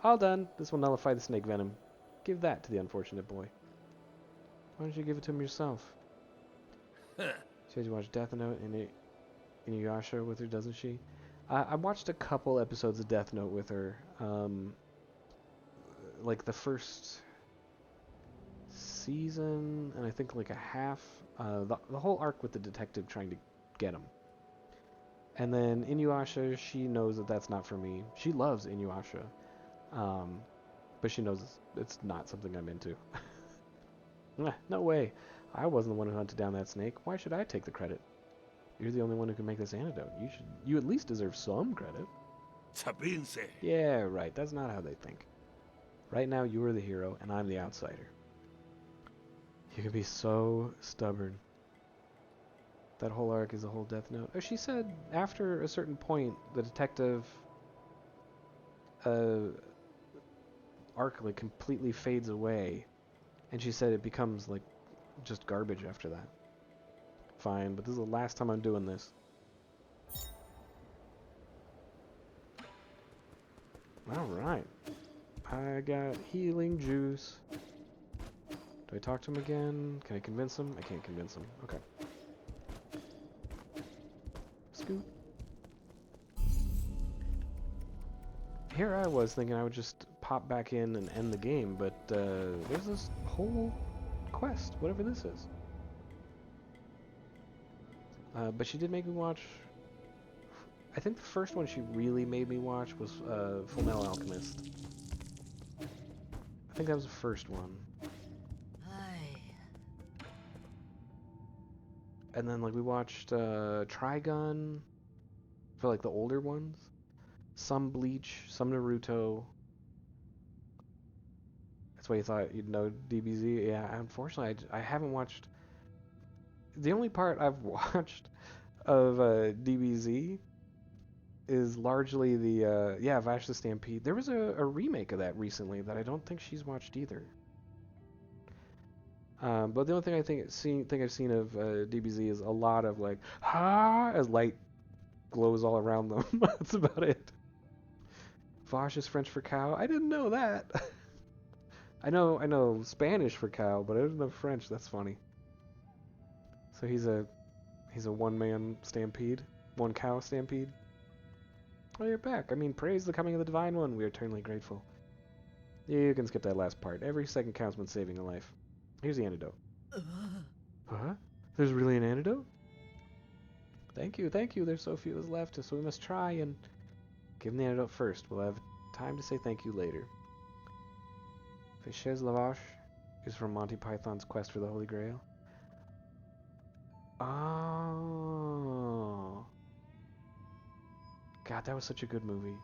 All done. This will nullify the snake venom. Give that to the unfortunate boy. Why don't you give it to him yourself? She says you watch Death Note and Inuyasha with her, doesn't she? I watched a couple episodes of Death Note with her. Like the first season, and I think like a half. The whole arc with the detective trying to get him. And then Inuyasha, she knows that that's not for me. She loves Inuyasha. But she knows it's not something I'm into. No way. I wasn't the one who hunted down that snake. Why should I take the credit? You're the only one who can make this antidote. You at least deserve some credit. Sabinse. Yeah, right. That's not how they think. Right now, you are the hero, and I'm the outsider. You can be so stubborn. That whole arc is a whole Death Note. Oh, she said after a certain point, the detective arc like completely fades away, and she said it becomes like just garbage after that. Fine, but this is the last time I'm doing this. Alright. I got healing juice. Do I talk to him again? Can I convince him? I can't convince him. Okay. Scoot. Here I was thinking I would just pop back in and end the game, but there's this whole quest, whatever this is. But she did make me watch... I think the first one she really made me watch was Fullmetal Alchemist. I think that was the first one. And then like we watched Trigun for like the older ones. Some Bleach, some Naruto. That's why you thought you'd know DBZ. Yeah, unfortunately I haven't watched... The only part I've watched of DBZ is largely the Vash the Stampede. There was a remake of that recently that I don't think she's watched either. But the only thing I've seen of DBZ is a lot of like as light glows all around them. That's about it. Vash is French for cow. I didn't know that. I know Spanish for cow, but I didn't know French. That's funny. So he's a one-man stampede, one cow stampede. Oh, you're back. I mean, praise the coming of the Divine One. We are eternally grateful. You can skip that last part. Every second counts when saving a life. Here's the antidote. Huh? There's really an antidote? Thank you, thank you. There's so few of us left, so we must try and give him the antidote first. We'll have time to say thank you later. Fichez Lavache is from Monty Python's Quest for the Holy Grail. Oh. God, that was such a good movie.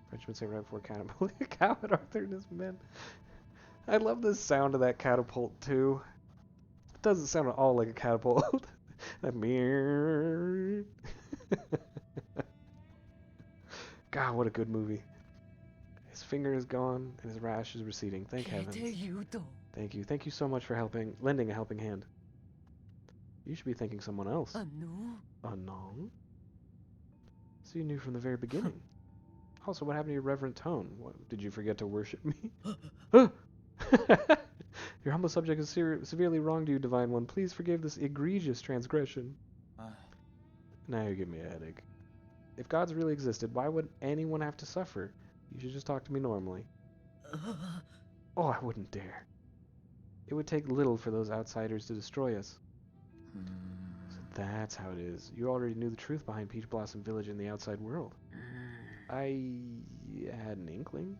Frenchman say right before catapult. Cow and Arthur and his men. I love the sound of that catapult too. It doesn't sound at all like a catapult. That mirror. God, what a good movie. His finger is gone and his rash is receding. Thank heavens. Thank you. Thank you so much for lending a helping hand. You should be thanking someone else. Anong? So you knew from the very beginning. Also, what happened to your reverent tone? What, did you forget to worship me? Your humble subject is severely wronged you, Divine One. Please forgive this egregious transgression. Now you're giving me a headache. If gods really existed, why would anyone have to suffer? You should just talk to me normally. Oh, I wouldn't dare. It would take little for those outsiders to destroy us. So that's how it is. You already knew the truth behind Peach Blossom Village in the outside world. I had an inkling.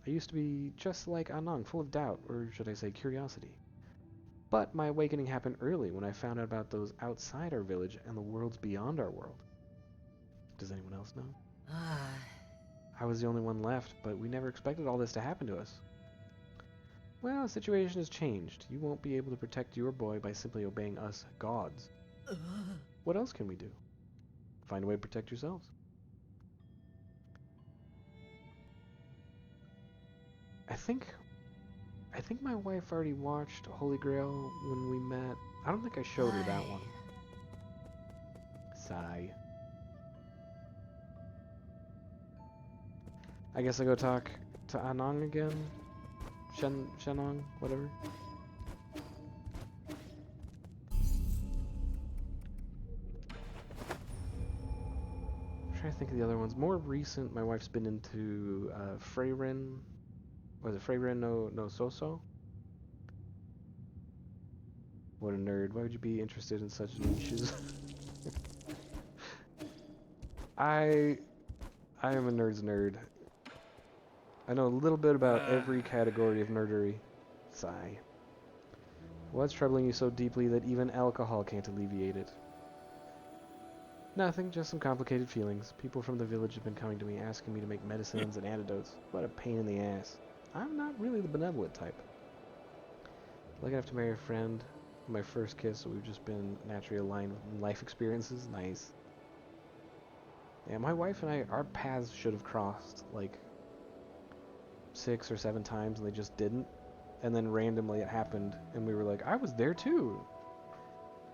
I used to be just like Anong, full of doubt, or should I say curiosity. But my awakening happened early when I found out about those outside our village and the worlds beyond our world. Does anyone else know? I was the only one left, but we never expected all this to happen to us. Well, the situation has changed. You won't be able to protect your boy by simply obeying us gods. What else can we do? Find a way to protect yourselves. I think my wife already watched Holy Grail when we met. I don't think I showed her that one. Sigh. I guess I go talk to Anong again. Shenong, whatever. I'm trying to think of the other ones. More recent, my wife's been into Freyrin. Was it Freyrin no Soso? What a nerd. Why would you be interested in such niches? I am a nerd's nerd. I know a little bit about every category of nerdery. Sigh. What's troubling you so deeply that even alcohol can't alleviate it? Nothing, just some complicated feelings. People from the village have been coming to me asking me to make medicines and antidotes. What a pain in the ass. I'm not really the benevolent type. Lucky enough to marry a friend. My first kiss, so we've just been naturally aligned with life experiences. Nice. Yeah, my wife and I, our paths should have crossed like 6 or 7 times, and they just didn't. And then randomly it happened, and we were like, I was there too.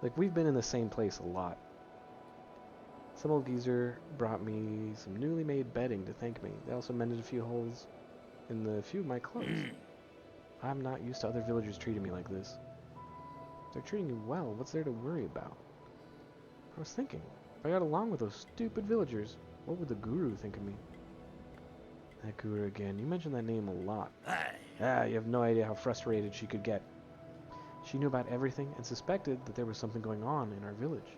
Like, we've been in the same place a lot. Some old geezer brought me some newly made bedding to thank me. They also mended a few holes in a few of my clothes. I'm not used to other villagers treating me like this. They're treating you well. What's there to worry about? I was thinking, if I got along with those stupid villagers, what would the guru think of me? That guru again. You mentioned that name a lot. You have no idea how frustrated she could get. She knew about everything and suspected that there was something going on in our village.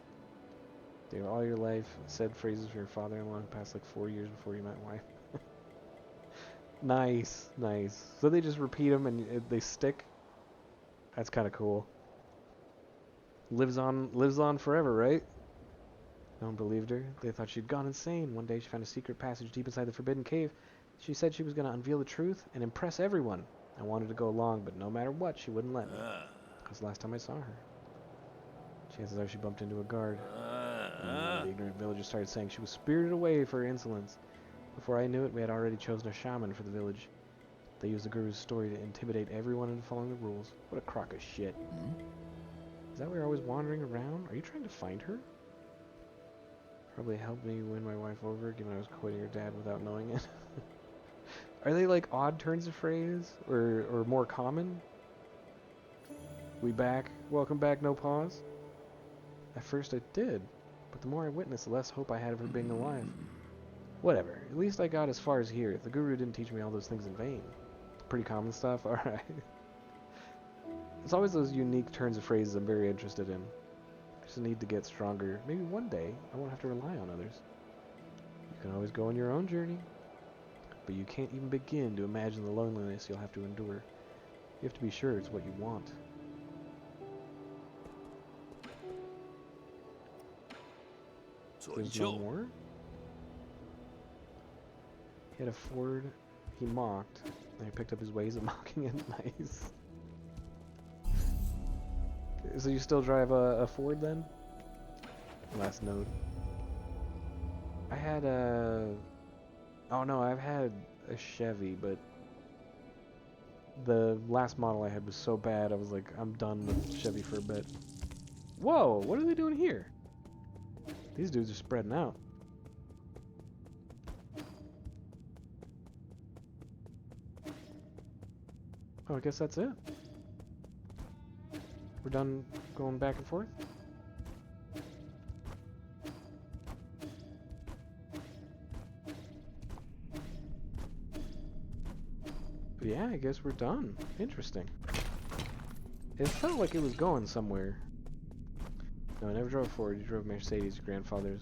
They were all your life, said phrases for your father-in-law who passed like 4 years before you met wife. Nice, nice. So they just repeat them and they stick? That's kind of cool. Lives on forever, right? No one believed her. They thought she'd gone insane. One day she found a secret passage deep inside the forbidden cave. She said she was going to unveil the truth and impress everyone. I wanted to go along, but no matter what, she wouldn't let me. Because last time I saw her, chances are she bumped into a guard. The ignorant villagers started saying she was spirited away for her insolence. Before I knew it, we had already chosen a shaman for the village. They used the guru's story to intimidate everyone into following the rules. What a crock of shit. Is that why you're always wandering around? Are you trying to find her? Probably helped me win my wife over, given I was quoting her dad without knowing it. Are they like odd turns of phrase? Or more common? We back? Welcome back, no pause? At first I did, but the more I witnessed, the less hope I had of her being alive. Whatever, at least I got as far as here. The guru didn't teach me all those things in vain. Pretty common stuff, alright. It's always those unique turns of phrases I'm very interested in. I just need to get stronger. Maybe one day I won't have to rely on others. You can always go on your own journey, but you can't even begin to imagine the loneliness you'll have to endure. You have to be sure it's what you want. There's no more? He had a Ford he mocked, and he picked up his ways of mocking it. Nice. So you still drive a Ford then? Last note. I had a... Oh no, I've had a Chevy, but the last model I had was so bad, I was like, I'm done with Chevy for a bit. Whoa, what are they doing here? These dudes are spreading out. Oh, I guess that's it. We're done going back and forth? But yeah, I guess we're done. Interesting. It felt like it was going somewhere. No, I never drove a Ford. You drove a Mercedes, your grandfather's.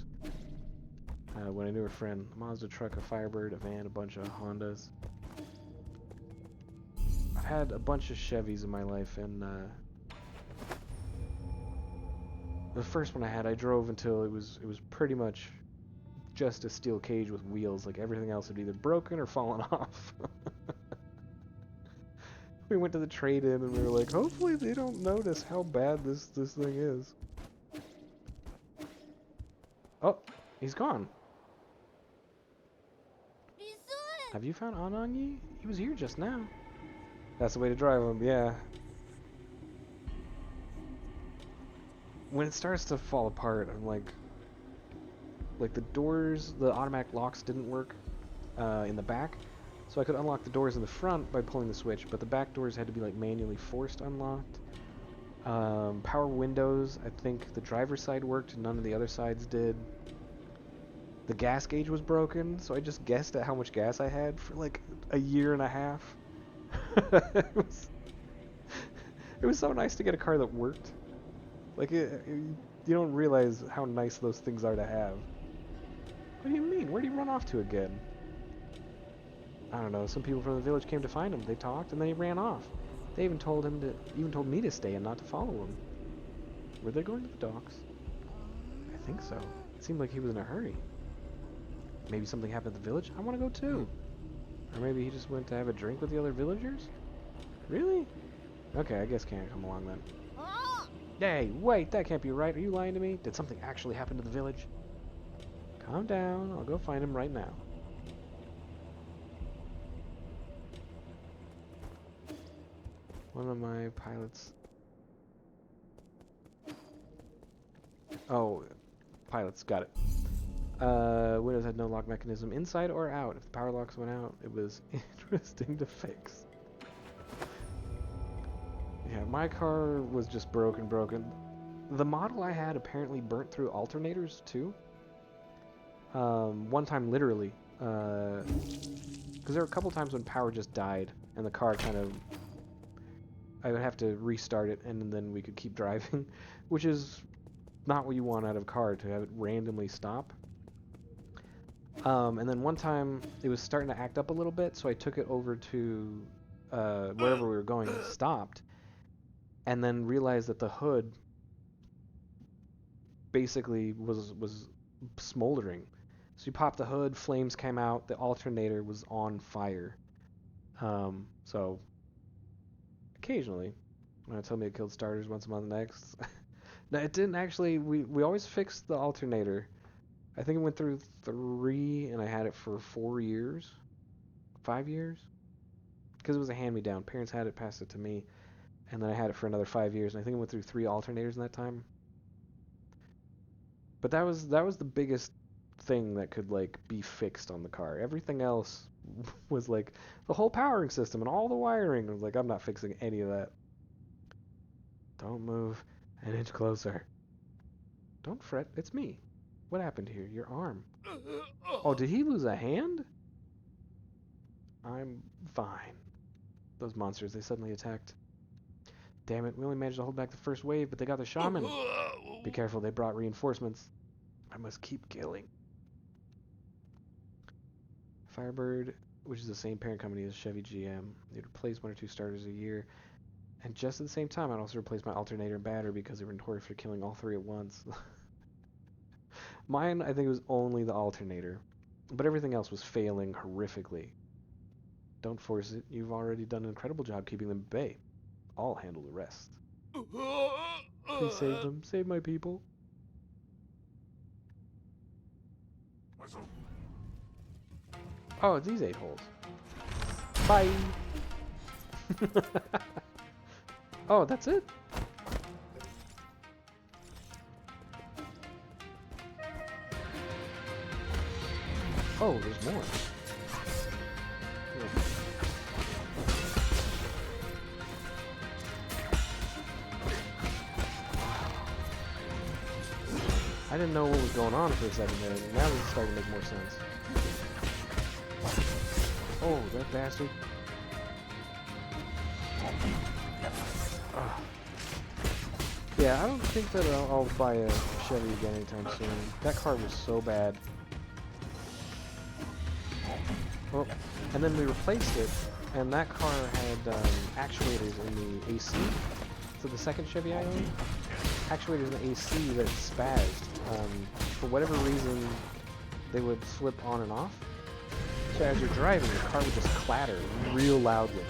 When I knew a friend, a Mazda truck, a Firebird, a van, a bunch of Hondas. I've had a bunch of Chevys in my life, and the first one I had, I drove until it was pretty much just a steel cage with wheels. Like everything else had either broken or fallen off. We went to the trade-in and we were like, hopefully they don't notice how bad this thing is. Oh, he's gone. Have you found Anangi? He was here just now. That's the way to drive him, yeah. When it starts to fall apart, I'm like the doors, the automatic locks didn't work in the back, so I could unlock the doors in the front by pulling the switch, but the back doors had to be like manually forced unlocked. Power windows, I think the driver's side worked, none of the other sides did. The gas gauge was broken, so I just guessed at how much gas I had for like a year and a half. It was so nice to get a car that worked. Like, you don't realize how nice those things are to have. What do you mean? Where'd he run off to again? I don't know. Some people from the village came to find him. They talked, and then he ran off. They even told me to stay and not to follow him. Were they going to the docks? I think so. It seemed like he was in a hurry. Maybe something happened at the village? I want to go too. Or maybe he just went to have a drink with the other villagers? Really? Okay, I guess can't come along then. Hey, wait, that can't be right. Are you lying to me? Did something actually happen to the village? Calm down. I'll go find him right now. One of my pilots... Oh, pilots, got it. Windows had no lock mechanism inside or out. If the power locks went out, it was interesting to fix. Yeah, my car was just broken. The model I had apparently burnt through alternators too. One time literally. Because there were a couple times when power just died and the car kind of... I would have to restart it and then we could keep driving. Which is not what you want out of a car, to have it randomly stop. And then one time it was starting to act up a little bit, so I took it over to wherever we were going and stopped. And then realized that the hood basically was smoldering. So you popped the hood, flames came out, the alternator was on fire. So occasionally, when it told me it killed starters once a month next. No, it didn't actually. We always fixed the alternator. I think it went through 3, and I had it for 4 years, 5 years, because it was a hand-me-down. Parents had it, passed it to me. And then I had it for another 5 years, and I think I went through 3 alternators in that time. But that was the biggest thing that could like be fixed on the car. Everything else was like the whole powering system and all the wiring. I was like, I'm not fixing any of that. Don't move an inch closer. Don't fret, it's me. What happened here? Your arm. Oh, did he lose a hand? I'm fine. Those monsters, they suddenly attacked. Damn it, we only managed to hold back the first wave, but they got the shaman. Be careful, they brought reinforcements. I must keep killing. Firebird, which is the same parent company as Chevy GM. They'd replace 1 or 2 starters a year. And just at the same time, I'd also replace my alternator and battery because they were notorious for killing all 3 at once. Mine, I think it was only the alternator. But everything else was failing horrifically. Don't force it. You've already done an incredible job keeping them at bay. I'll handle the rest. Please save them. Save my people. Oh, it's these 8 holes. Bye! Oh, that's it? Oh, there's more. I didn't know what was going on for a second there, and now this is starting to make more sense. Oh, that bastard. Ugh. Yeah, I don't think that I'll buy a Chevy again anytime soon. That car was so bad. Well, and then we replaced it, and that car had actuators in the AC. So the second Chevy I owned, actuators in the AC that spazzed. For whatever reason, they would flip on and off. So as you're driving, your car would just clatter real loudly.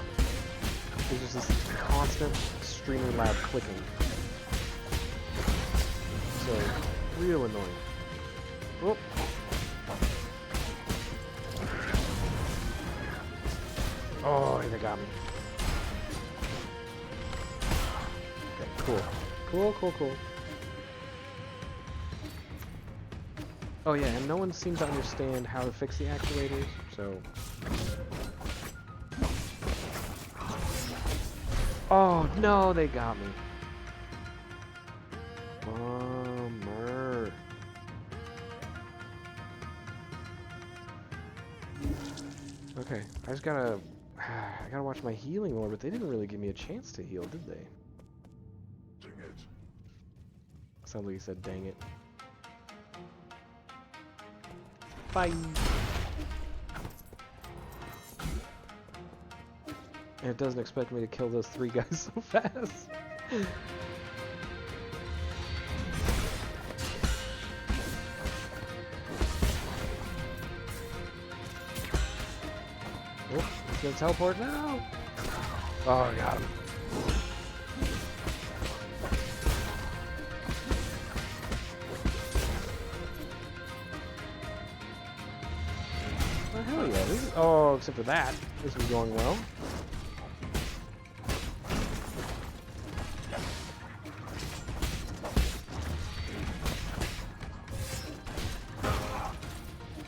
There's just this constant, extremely loud clicking. So, real annoying. Whoop. Oh, they got me. Okay, cool. Cool. Oh yeah, and no one seems to understand how to fix the actuators, so... Oh, no, they got me. Bummer. Okay, I just gotta... I gotta watch my healing more, but they didn't really give me a chance to heal, did they? Dang it. Sounds like you said, dang it. Bye! And it doesn't expect me to kill those 3 guys so fast. Oh, he's gonna teleport now! Oh, I got him. Oh, hell yeah. Oh, except for that. This was going well.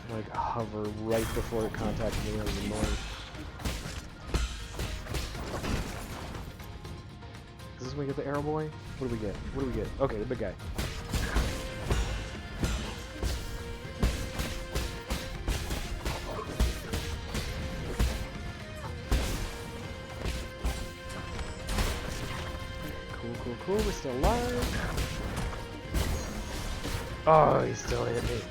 Like, hover right before it contacted me. That was annoying. Is this when we get the arrow boy? What do we get? What do we get? Okay, the big guy. Cool, we're still alive. Oh, he still hit me.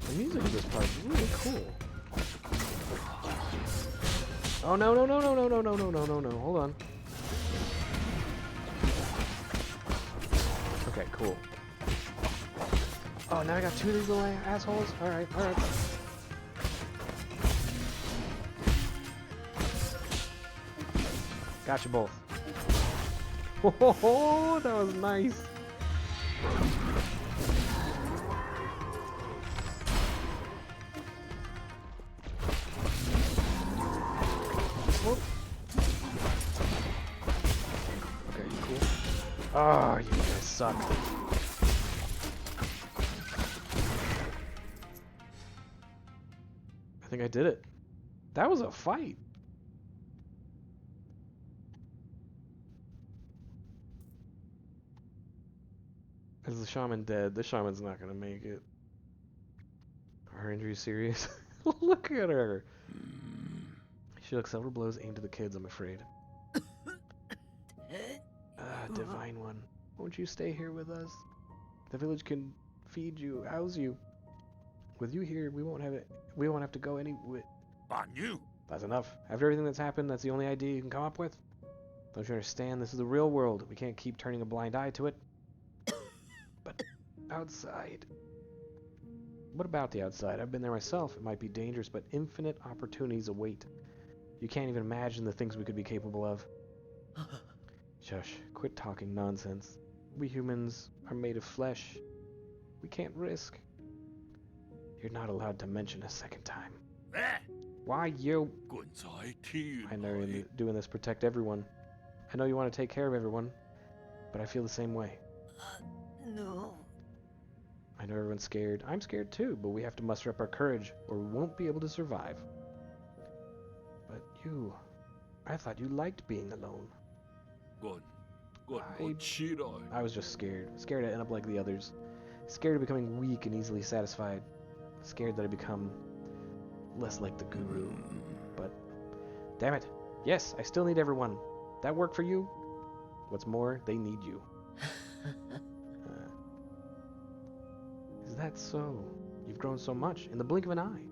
The music in this part is really cool. Oh no, hold on. Okay, cool. Oh, now I got 2 of these little assholes? Alright. Got you both. Oh, that was nice. Whoop. Okay, cool. Oh, you guys suck. I think I did it. That was a fight. Is the shaman dead? The shaman's not gonna make it. Are her injuries serious? Look at her. She took several blows aimed at the kids, I'm afraid. Divine One, won't you stay here with us? The village can feed you, house you. With you here, we won't have to go anywhere. That's enough. After everything that's happened, that's the only idea you can come up with? Don't you understand? This is the real world. We can't keep turning a blind eye to it. But outside... What about the outside? I've been there myself. It might be dangerous, but infinite opportunities await. You can't even imagine the things we could be capable of. Shush. Quit talking nonsense. We humans are made of flesh. We can't risk. You're not allowed to mention a second time. Why you? I know you're doing this to protect everyone. I know you want to take care of everyone, but I feel the same way. No. I know everyone's scared. I'm scared too, but we have to muster up our courage, or we won't be able to survive. But you... I thought you liked being alone. I was just scared. Scared I'd end up like the others. Scared of becoming weak and easily satisfied. Scared that I'd become less like the guru. But, damn it. Yes, I still need everyone. That work for you? What's more, they need you. Is that so? You've grown so much in the blink of an eye.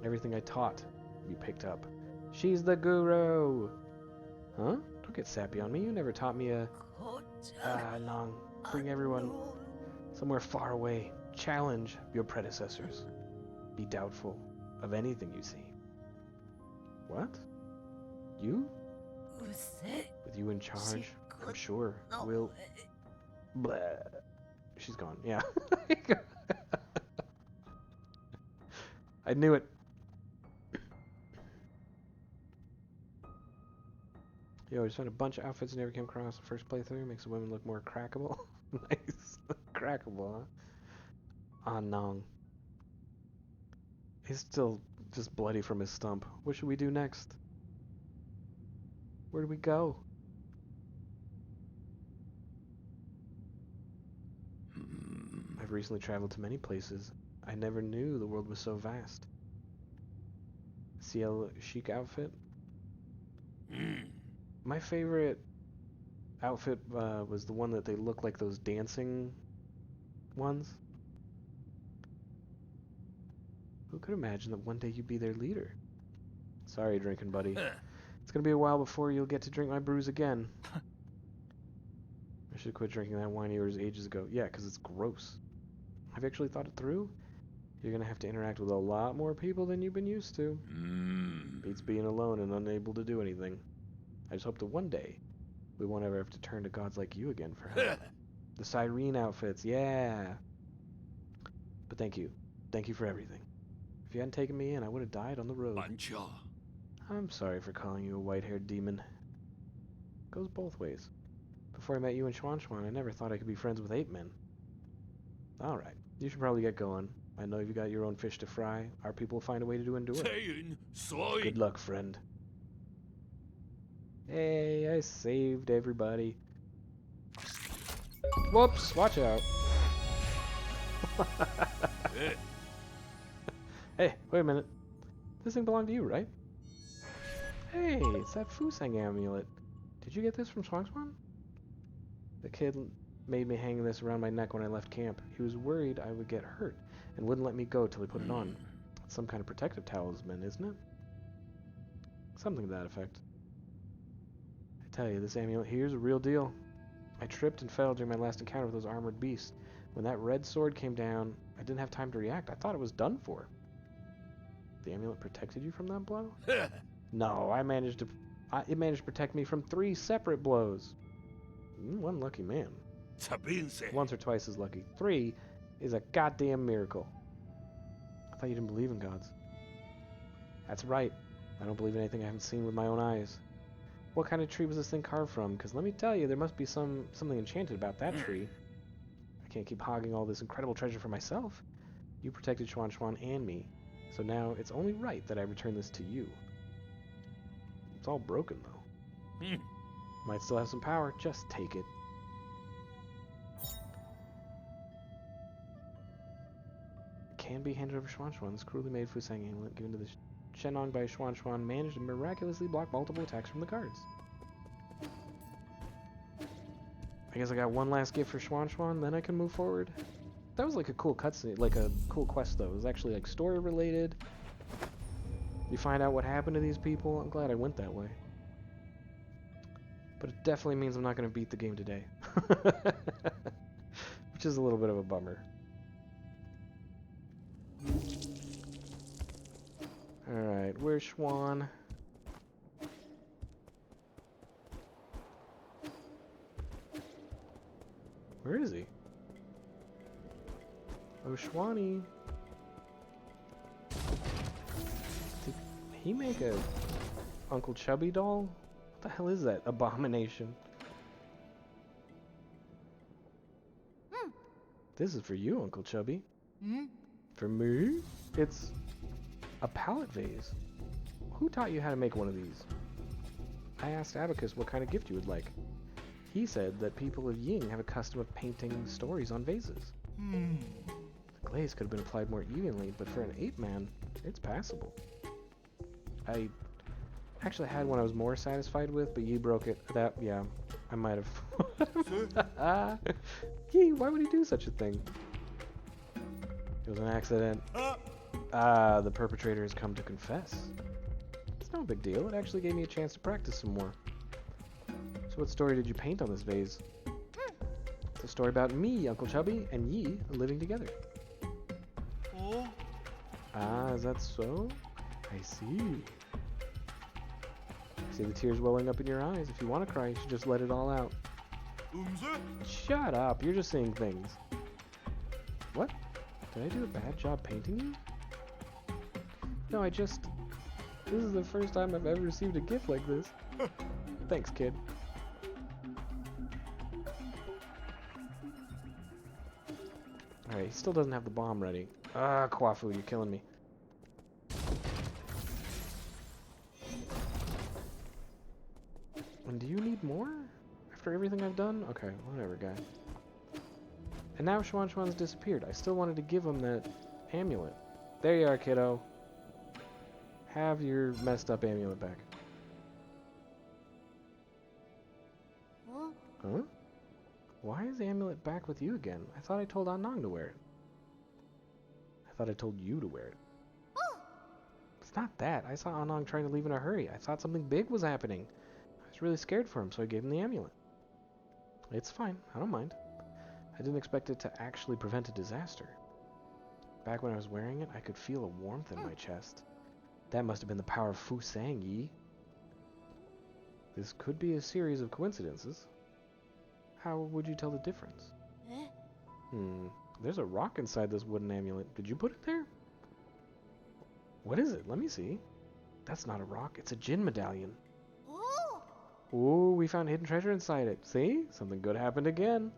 Everything I taught, you picked up. She's the guru! Huh? Don't get sappy on me. You never taught me a... Nong. Bring everyone somewhere far away. Challenge your predecessors. Be doubtful of anything you see. What? You? うるせえ With you in charge? I'm し sure の we'll... Blah. She's gone. Yeah. I knew it. Yo, I just found a bunch of outfits I never came across the first playthrough. Makes the women look more crackable. Nice. Crackable, huh? Ah, Nong. He's still just bloody from his stump. What should we do next? Where do we go? I've recently traveled to many places. I never knew the world was so vast. CL chic outfit? My favorite outfit was the one that they look like those dancing ones. Who could imagine that one day you'd be their leader? Sorry, drinking buddy. It's gonna be a while before you'll get to drink my brews again. I should quit drinking that wine of yours ages ago. Yeah, 'cause it's gross. Have you actually thought it through? You're gonna have to interact with a lot more people than you've been used to. Beats being alone and unable to do anything. I just hope that one day we won't ever have to turn to gods like you again for help. The Cyrene outfits, yeah. But thank you. Thank you for everything. If you hadn't taken me in, I would have died on the road. I'm sorry for calling you a white-haired demon. Goes both ways. Before I met you in Schwan, I never thought I could be friends with ape men. Alright, you should probably get going. I know you've got your own fish to fry. Our people will find a way to endure. Good luck, friend. Hey, I saved everybody. Whoops, watch out. Hey, wait a minute. This thing belonged to you, right? Hey, it's that Fusang amulet. Did you get this from Swangswan? The kid made me hang this around my neck when I left camp. He was worried I would get hurt and wouldn't let me go till he put it on. It's some kind of protective talisman, isn't it? Something to that effect. I tell you, this amulet here's a real deal. I tripped and fell during my last encounter with those armored beasts. When that red sword came down, I didn't have time to react. I thought it was done for. The amulet protected you from that blow? No, it managed to protect me from 3 separate blows. One lucky man. Once or twice as lucky. 3 is a goddamn miracle. I thought you didn't believe in gods. That's right. I don't believe in anything I haven't seen with my own eyes. What kind of tree was this thing carved from? Because let me tell you, there must be something enchanted about that tree. I can't keep hogging all this incredible treasure for myself. You protected Schwan and me, so now it's only right that I return this to you. It's all broken, though. Might still have some power. Just take it. Can be handed over to Schwan. This cruelly made Fusang amulet given to the Shenong by Schwan managed to miraculously block multiple attacks from the guards. I guess I got one last gift for Schwan, then I can move forward. That was like a cool cutscene, like a cool quest though. It was actually like story related. You find out what happened to these people. I'm glad I went that way. But it definitely means I'm not going to beat the game today. Which is a little bit of a bummer. Alright, where's Schwan? Where is he? Oh, Schwani. Did he make a Uncle Chubby doll? What the hell is that abomination? This is for you, Uncle Chubby. For me? It's a palette vase. Who taught you how to make one of these? I asked Abacus what kind of gift you would like. He said that people of Ying have a custom of painting stories on vases. The glaze could have been applied more evenly, but for an ape man, it's passable. I actually had one I was more satisfied with, but Yi broke it. Yeah, I might have. Yi, why would he do such a thing? It was an accident. The perpetrator has come to confess. It's no big deal. It actually gave me a chance to practice some more. So what story did you paint on this vase? It's a story about me, Uncle Chubby, and ye living together. Oh? Ah, is that so? I see. I see the tears welling up in your eyes. If you want to cry, you should just let it all out. Shut up, you're just saying things. What? Did I do a bad job painting you? No, this is the first time I've ever received a gift like this. Thanks, kid. Alright, he still doesn't have the bomb ready. Ah, Kwafu, you're killing me. And do you need more? After everything I've done? Okay, whatever, guy. And now Schwan Schwan's disappeared. I still wanted to give him that amulet. There you are, kiddo. Have your messed up amulet back. Huh? Huh? Why is the amulet back with you again? I thought I told Anang to wear it. I thought I told you to wear it. It's not that. I saw Anang trying to leave in a hurry. I thought something big was happening. I was really scared for him, so I gave him the amulet. It's fine. I don't mind. I didn't expect it to actually prevent a disaster. Back when I was wearing it, I could feel a warmth in my chest. That must have been the power of Fu Sang Yi. This could be a series of coincidences. How would you tell the difference? Eh? There's a rock inside this wooden amulet. Did you put it there? What is it? Let me see. That's not a rock. It's a Jin medallion. Oh! Ooh, we found hidden treasure inside it. See? Something good happened again.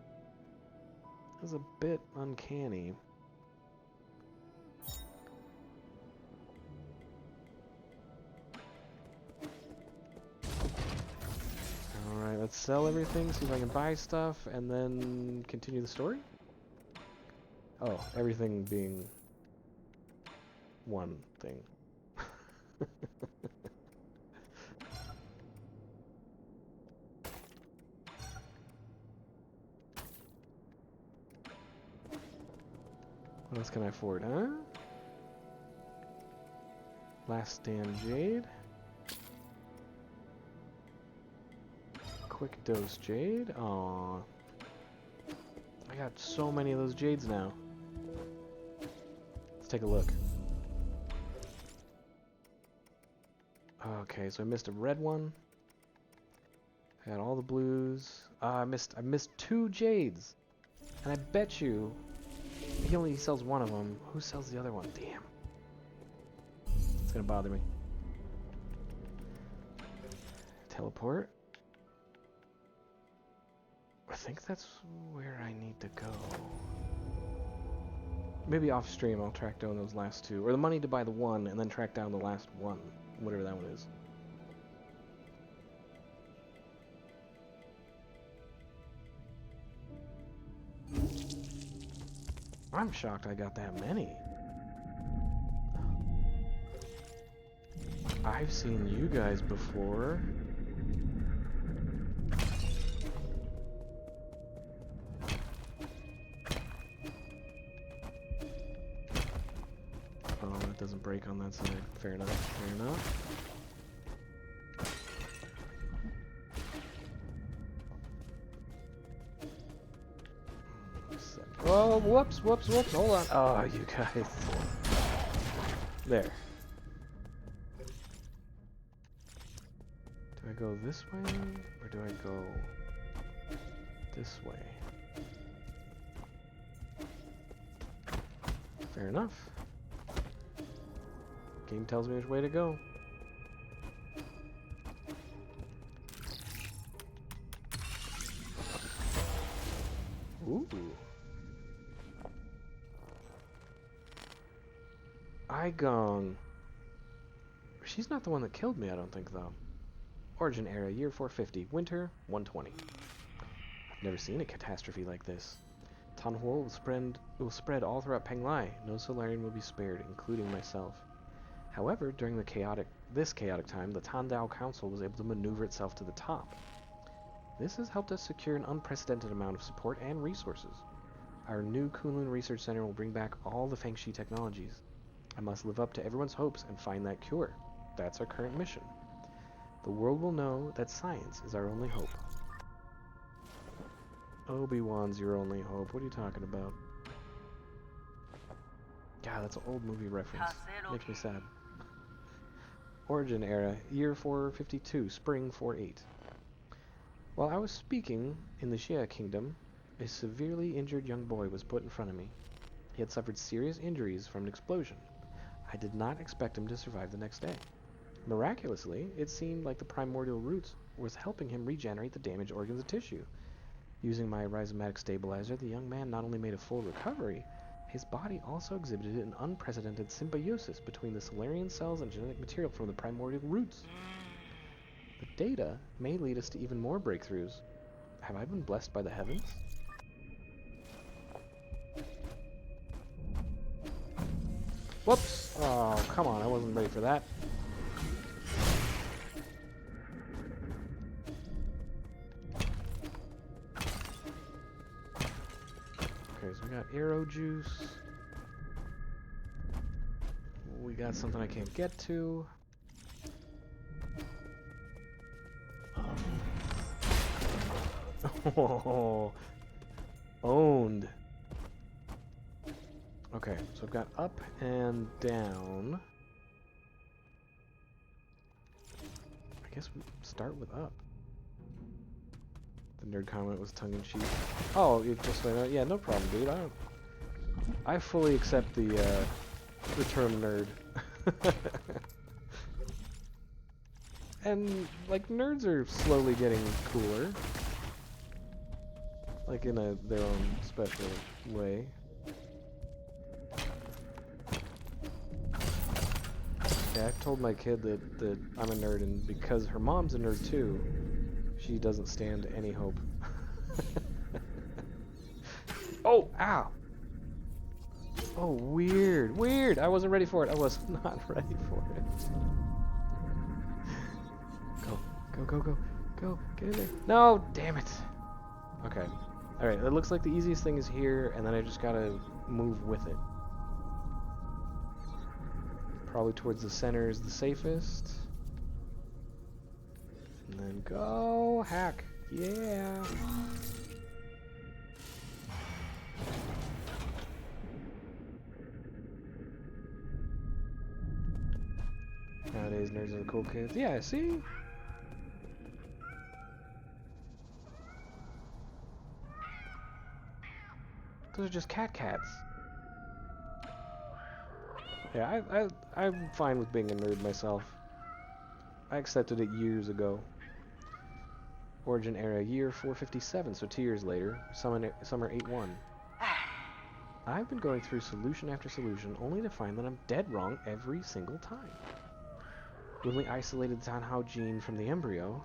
That's a bit uncanny. Alright, let's sell everything, see if I can buy stuff, and then continue the story? Oh, everything being one thing. What else can I afford, huh? Last Stand Jade. Quick Dose Jade. Aww. I got so many of those jades now. Let's take a look. Okay, so I missed a red one. I got all the blues. I missed 2 jades. And I bet you he only sells one of them. Who sells the other one? Damn. It's gonna bother me. Teleport. I think that's where I need to go. Maybe off stream I'll track down those last 2. Or the money to buy the one and then track down the last one. Whatever that one is. I'm shocked I got that many. I've seen you guys before. Oh, it doesn't break on that side. Fair enough, fair enough. Oh, whoops, hold on. Oh, you guys. There. Do I go this way, or do I go this way? Fair enough. Game tells me which way to go. Ooh. Igong. She's not the one that killed me, I don't think, though. Origin era, year 450, winter 120. I've never seen a catastrophe like this. Tanhuo will spread all throughout Penglai. No Solarian will be spared, including myself. However, during this chaotic time, the Tandao Council was able to maneuver itself to the top. This has helped us secure an unprecedented amount of support and resources. Our new Kunlun Research Center will bring back all the Fengshi technologies. I must live up to everyone's hopes and find that cure. That's our current mission. The world will know that science is our only hope. Obi-Wan's your only hope. What are you talking about? God, that's an old movie reference. Makes me sad. Origin era, year 452, spring 48. While I was speaking in the Xia kingdom, a severely injured young boy was put in front of me. He had suffered serious injuries from an explosion. I did not expect him to survive the next day. Miraculously, it seemed like the primordial roots was helping him regenerate the damaged organs and tissue. Using my rhizomatic stabilizer, the young man not only made a full recovery, his body also exhibited an unprecedented symbiosis between the Solarian cells and genetic material from the primordial roots. The data may lead us to even more breakthroughs. Have I been blessed by the heavens? Whoops! Oh, come on, I wasn't ready for that. Okay, so we got arrow juice. We got something I can't get to. Oh, owned. Okay, so I've got up and down. I guess we start with up. The nerd comment was tongue-in-cheek. Oh, you just went out. Yeah, no problem, dude. I fully accept the term nerd. And like nerds are slowly getting cooler, like in their own special way. Yeah, I've told my kid that I'm a nerd, and because her mom's a nerd too, she doesn't stand any hope. Oh, ow! Oh, weird, weird! I wasn't ready for it. I was not ready for it. Go, go, go, go! Get in there! No, damn it! Okay, all right. It looks like the easiest thing is here, and then I just gotta move with it. Probably towards the center is the safest. And then go hack. Yeah. Nowadays nerds are the cool kids. Yeah, see? Those are just cats. Yeah, I'm fine with being a nerd myself. I accepted it years ago. Origin era, year 457, so 2 years later, summer 8-1. I've been going through solution after solution, only to find that I'm dead wrong every single time. When we isolated the Tanhao gene from the embryo,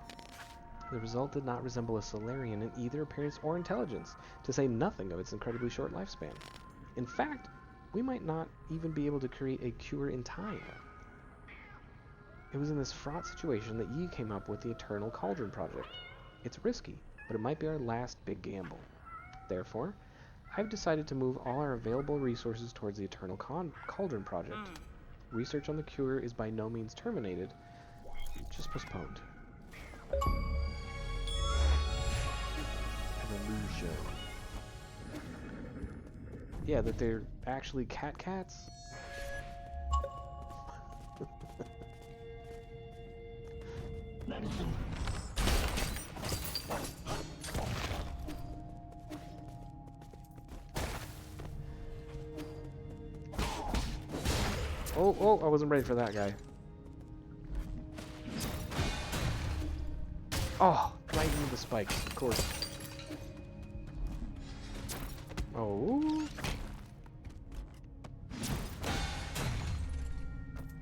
the result did not resemble a Solarian in either appearance or intelligence, to say nothing of its incredibly short lifespan. In fact, we might not even be able to create a cure in time. It was in this fraught situation that Yi came up with the Eternal Cauldron Project. It's risky, but it might be our last big gamble. Therefore, I've decided to move all our available resources towards the Eternal Cauldron Project. Research on the cure is by no means terminated, just postponed. Evolution. Yeah, that they're actually cats? Oh, I wasn't ready for that guy. Oh, right into the spikes, of course. Oh.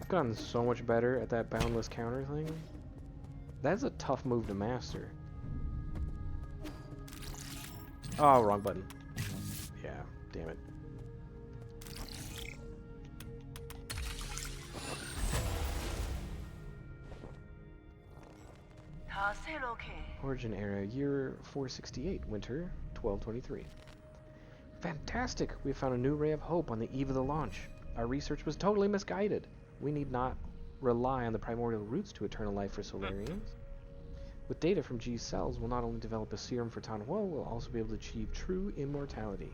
I've gotten so much better at that boundless counter thing. That's a tough move to master. Oh, wrong button. Yeah, damn it. Origin era, year 468, winter 1223. Fantastic! We have found a new ray of hope on the eve of the launch. Our research was totally misguided. We need not rely on the primordial roots to eternal life for Solarians. With data from G's cells, we'll not only develop a serum for Tanhuo, we'll also be able to achieve true immortality.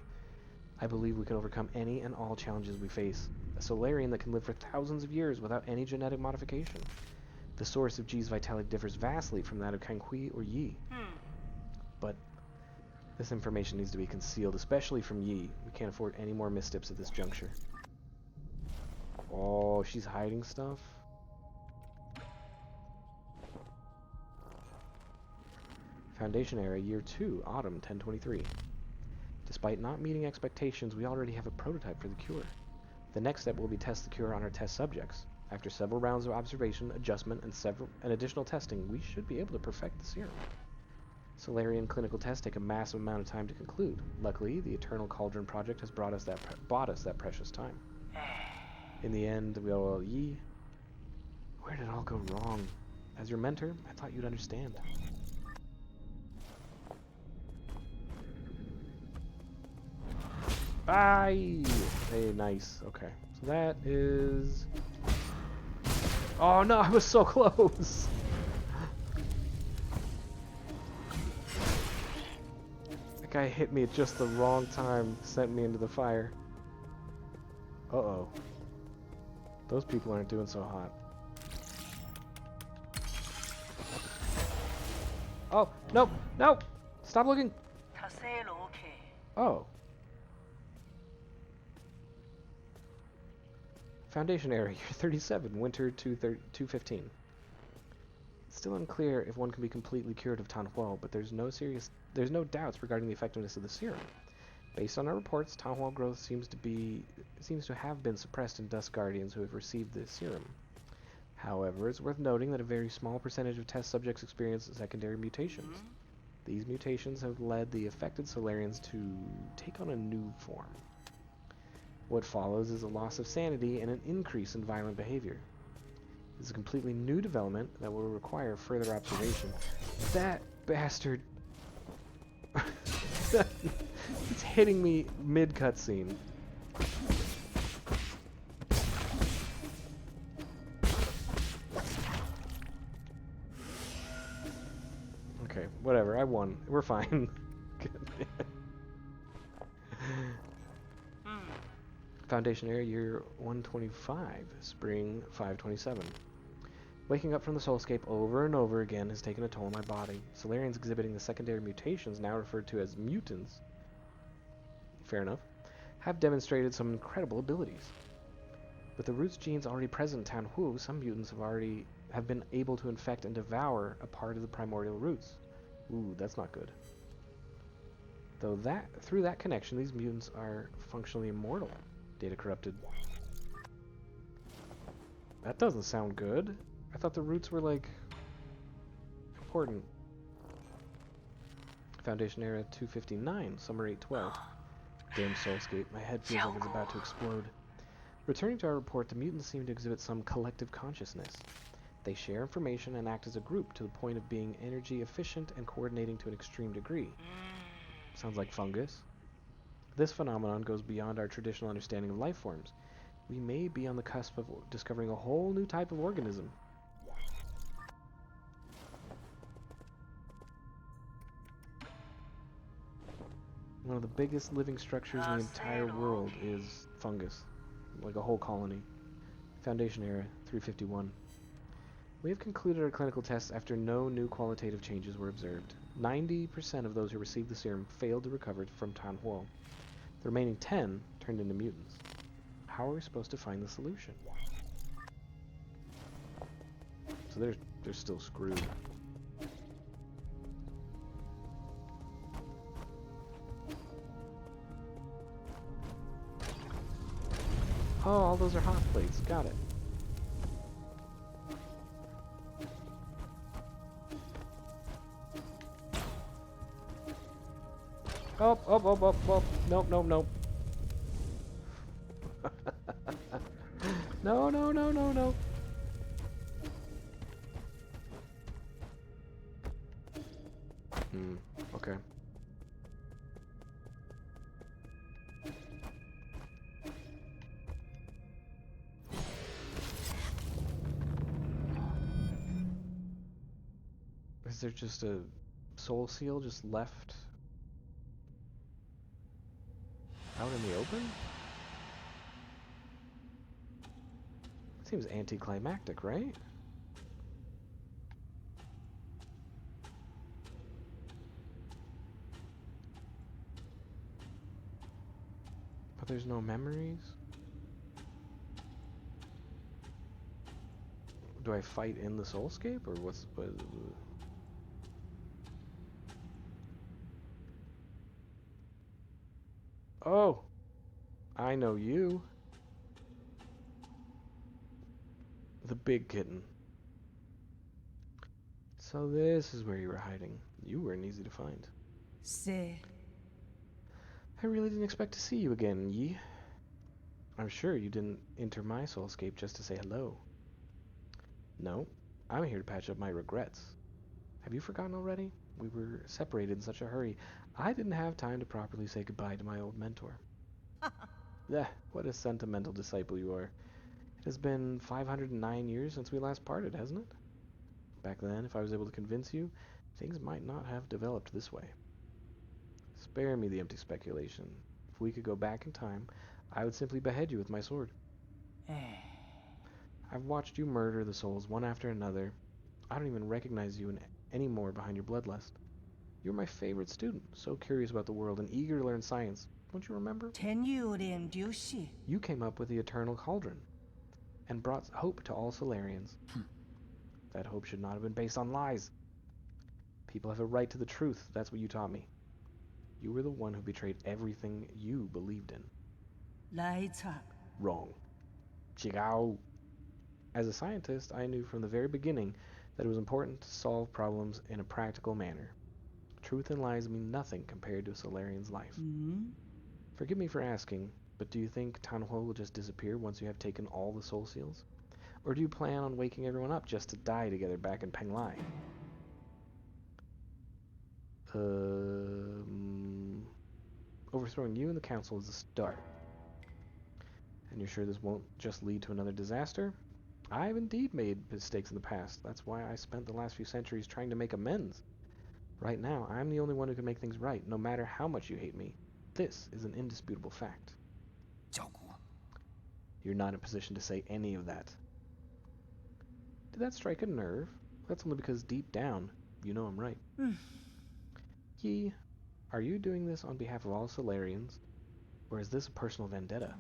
I believe we can overcome any and all challenges we face. A Solarian that can live for thousands of years without any genetic modification. The source of G's vitality differs vastly from that of Kanghui or Yi. But this information needs to be concealed, especially from Yi. We can't afford any more missteps at this juncture. Oh, she's hiding stuff? Foundation Era, Year 2, Autumn 1023. Despite not meeting expectations, we already have a prototype for the cure. The next step will be test the cure on our test subjects. After several rounds of observation, adjustment, and additional testing, we should be able to perfect the serum. Solarian clinical tests take a massive amount of time to conclude. Luckily, the Eternal Cauldron project has bought us that precious time. In the end, we all Yi. Where did it all go wrong? As your mentor, I thought you'd understand. Bye! Hey, nice. Okay. So that is... Oh no, I was so close! That guy hit me at just the wrong time, sent me into the fire. Uh-oh. Those people aren't doing so hot. Oh, nope, nope! Stop looking! Oh. Foundation Era, Year 37, Winter 215. It's still unclear if one can be completely cured of Tanhuo, but there's no doubts regarding the effectiveness of the serum. Based on our reports, Tanhuo growth seems to have been suppressed in Dust Guardians who have received the serum. However, it's worth noting that a very small percentage of test subjects experience secondary mutations. These mutations have led the affected Solarians to take on a new form. What follows is a loss of sanity and an increase in violent behavior. This is a completely new development that will require further observation. That bastard... It's hitting me mid-cutscene. Okay, whatever, I won. We're fine. Foundation Era, Year 125, Spring 527. Waking up from the soulscape over and over again has taken a toll on my body. Solarians exhibiting the secondary mutations, now referred to as mutants, fair enough, have demonstrated some incredible abilities. With the roots genes already present in Tanhu, some mutants have been able to infect and devour a part of the primordial roots. Ooh, that's not good. Though through that connection, these mutants are functionally immortal. Data corrupted. That doesn't sound good. I thought the roots were, like, important. Foundation Era 259, Summer 812. Damn soulscape, my head feels like it's about to explode. Returning to our report, the mutants seem to exhibit some collective consciousness. They share information and act as a group to the point of being energy efficient and coordinating to an extreme degree. Sounds like fungus. This phenomenon goes beyond our traditional understanding of life forms. We may be on the cusp of discovering a whole new type of organism. One of the biggest living structures in the entire world is fungus, like a whole colony. Foundation Era, 351. We have concluded our clinical tests after no new qualitative changes were observed. 90% of those who received the serum failed to recover from Tanhuo. The remaining 10 turned into mutants. How are we supposed to find the solution? So they're still screwed. Oh, all those are hot plates. Got it. Oh, oh, oh, oh, oh. Nope, nope, nope. No, no, no, no, no. Okay. Is there just a soul seal just left out in the open? Seems anticlimactic, right? But there's no memories? Do I fight in the soulscape, or what's... Oh! I know you. The big kitten. So this is where you were hiding. You weren't easy to find. Se. I really didn't expect to see you again, Yi. I'm sure you didn't enter my soulscape just to say hello. No, I'm here to patch up my regrets. Have you forgotten already? We were separated in such a hurry. I didn't have time to properly say goodbye to my old mentor. What a sentimental disciple you are. It has been 509 years since we last parted, hasn't it? Back then, if I was able to convince you, things might not have developed this way. Spare me the empty speculation. If we could go back in time, I would simply behead you with my sword. I've watched you murder the souls one after another. I don't even recognize you anymore behind your bloodlust. You were my favorite student, so curious about the world and eager to learn science. Don't you remember? You came up with the Eternal Cauldron and brought hope to all Solarians. That hope should not have been based on lies. People have a right to the truth. That's what you taught me. You were the one who betrayed everything you believed in. Wrong. Chigao. As a scientist, I knew from the very beginning that it was important to solve problems in a practical manner. Truth and lies mean nothing compared to a Solarian's life. Forgive me for asking, but do you think Tanhua will just disappear once you have taken all the soul seals? Or do you plan on waking everyone up just to die together back in Penglai? Overthrowing you and the council is a start. And you're sure this won't just lead to another disaster? I've indeed made mistakes in the past. That's why I spent the last few centuries trying to make amends. Right now, I'm the only one who can make things right, no matter how much you hate me. This is an indisputable fact. You're not in a position to say any of that. Did that strike a nerve? That's only because deep down, you know I'm right. Yi, are you doing this on behalf of all Solarians, or is this a personal vendetta?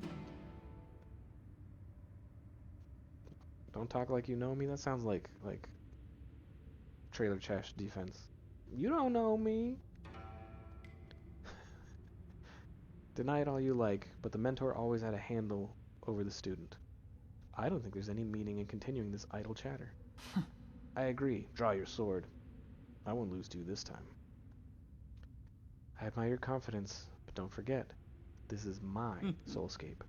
Don't talk like you know me. That sounds like trailer trash defense. You don't know me. Deny it all you like, but the mentor always had a handle over the student. I don't think there's any meaning in continuing this idle chatter. I agree. Draw your sword. I won't lose to you this time. I admire your confidence, but don't forget, this is my soulscape.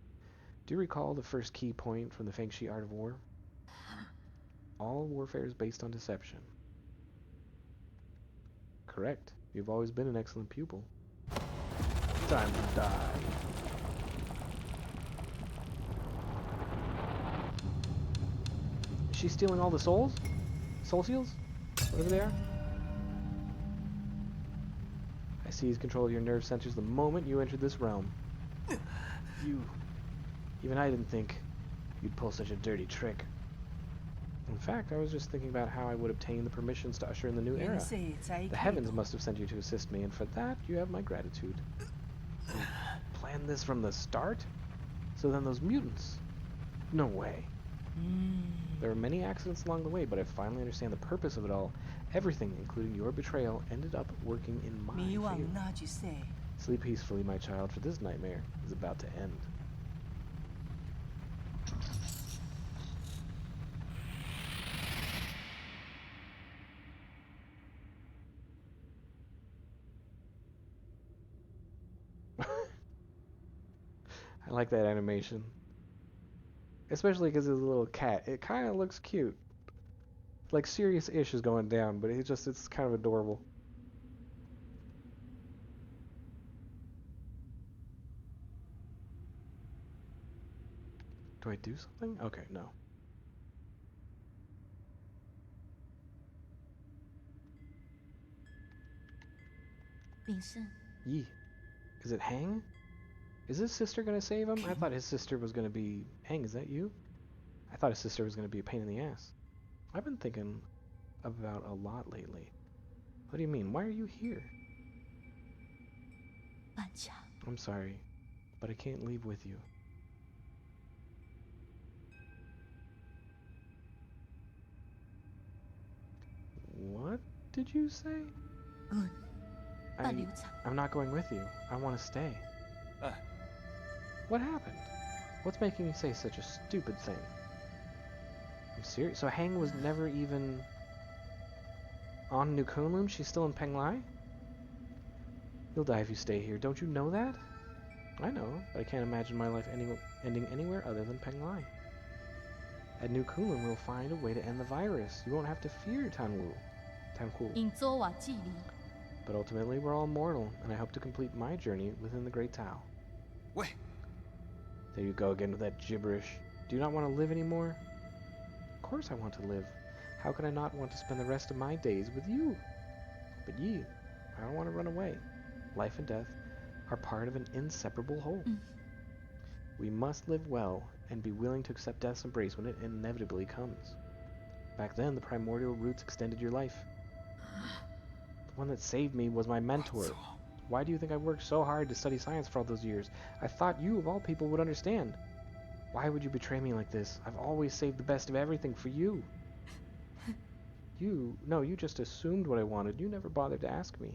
Do you recall the first key point from the Fengshi Art of War? All warfare is based on deception. Correct. You've always been an excellent pupil. Time to die. Is she stealing all the souls? Soul seals? Whatever they are? I seized control of your nerve centers the moment you entered this realm. Even I didn't think you'd pull such a dirty trick. In fact, I was just thinking about how I would obtain the permissions to usher in the new era. The heavens must have sent you to assist me, and for that, you have my gratitude. You planned this from the start? So then those mutants? No way. There were many accidents along the way, but I finally understand the purpose of it all. Everything, including your betrayal, ended up working in my favor. Sleep peacefully, my child, for this nightmare is about to end. I like that animation. Especially because it's a little cat. It kind of looks cute. Like serious ish is going down, but it's kind of adorable. Do I do something? Okay, no. 林胜， Yi. Is it Hang? Is his sister gonna save him? I thought his sister was gonna be... Hang, is that you? I thought his sister was gonna be a pain in the ass. I've been thinking about a lot lately. What do you mean? Why are you here? 半强， I'm sorry, but I can't leave with you. What did you say? good，半流 I, 场， I'm not going with you. I want to stay. 哎， What happened? What's making you say such a stupid thing? I'm serious. So Hang was never even on New Kunlun? She's still in Penglai? You'll die if you stay here. Don't you know that? I know, but I can't imagine my life ending anywhere other than Penglai. At New Kunlun, we'll find a way to end the virus. You won't have to fear Tanwu. 因做我距离， But ultimately, we're all mortal, and I hope to complete my journey within the Great Tao. 喂， There you go again with that gibberish. Do you not want to live anymore? Of course I want to live. How could I not want to spend the rest of my days with you? But Yi, I don't want to run away. Life and death are part of an inseparable whole. We must live well and be willing to accept death's embrace when it inevitably comes. Back then, the primordial roots extended your life. The one that saved me was my mentor. 操， Why do you think I worked so hard to study science for all those years? I thought you, of all people, would understand. Why would you betray me like this? I've always saved the best of everything for you. You just assumed what I wanted. You never bothered to ask me.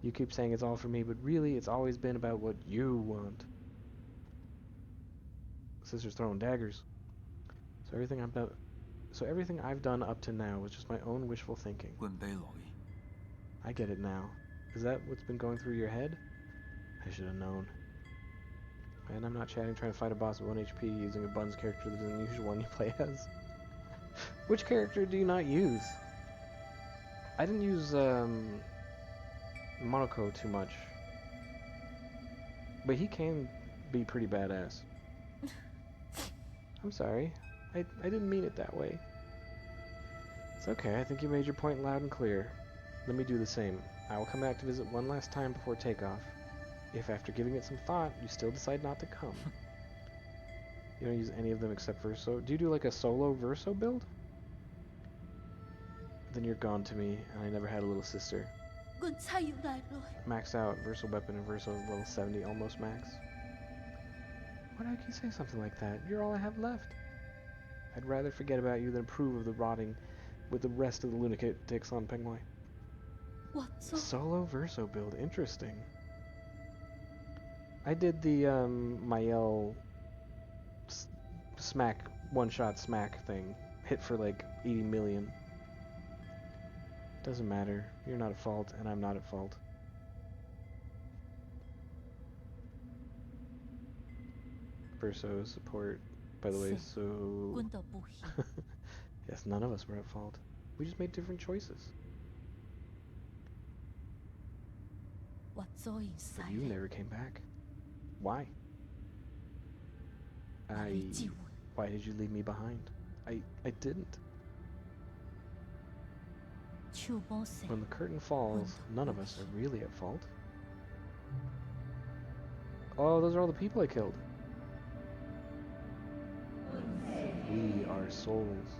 You keep saying it's all for me, but really, it's always been about what you want. Sister's throwing daggers. So everything I've done up to now was just my own wishful thinking. 棍杯老矣。 I get it now. Is that what's been going through your head? I should have known. And I'm not chatting trying to fight a boss with 1 HP using a Buns character that isn't the usual one you play as. Which character do you not use? I didn't use Monoko too much. But he can be pretty badass. I'm sorry. I didn't mean it that way. It's okay, I think you made your point loud and clear. Let me do the same. I will come back to visit one last time before takeoff. If after giving it some thought, you still decide not to come. You don't use any of them except Verso. Do you do like a solo Verso build? Then you're gone to me, and I never had a little sister. 我猜要來了， Max out, Verso weapon and Verso is level 70, almost max. Why did you say something like that? You're all I have left. I'd rather forget about you than approve of the rotting with the rest of the lunatics on Penglai. 我做 Solo Verso build, interesting. I did the Mael smack, one-shot smack thing. Hit for like 80 million. Doesn't matter. You're not at fault, and I'm not at fault. Verso support, by the way, Sick. so... 滚到不行， Yes, none of us were at fault. We just made different choices. 我做因 But 使 you 的， never came back. Why? 我嚟救我， Why did you leave me behind? I didn't. 手冇死， When the curtain falls, none of us are really at fault. Oh, those are all the people I killed. We are souls.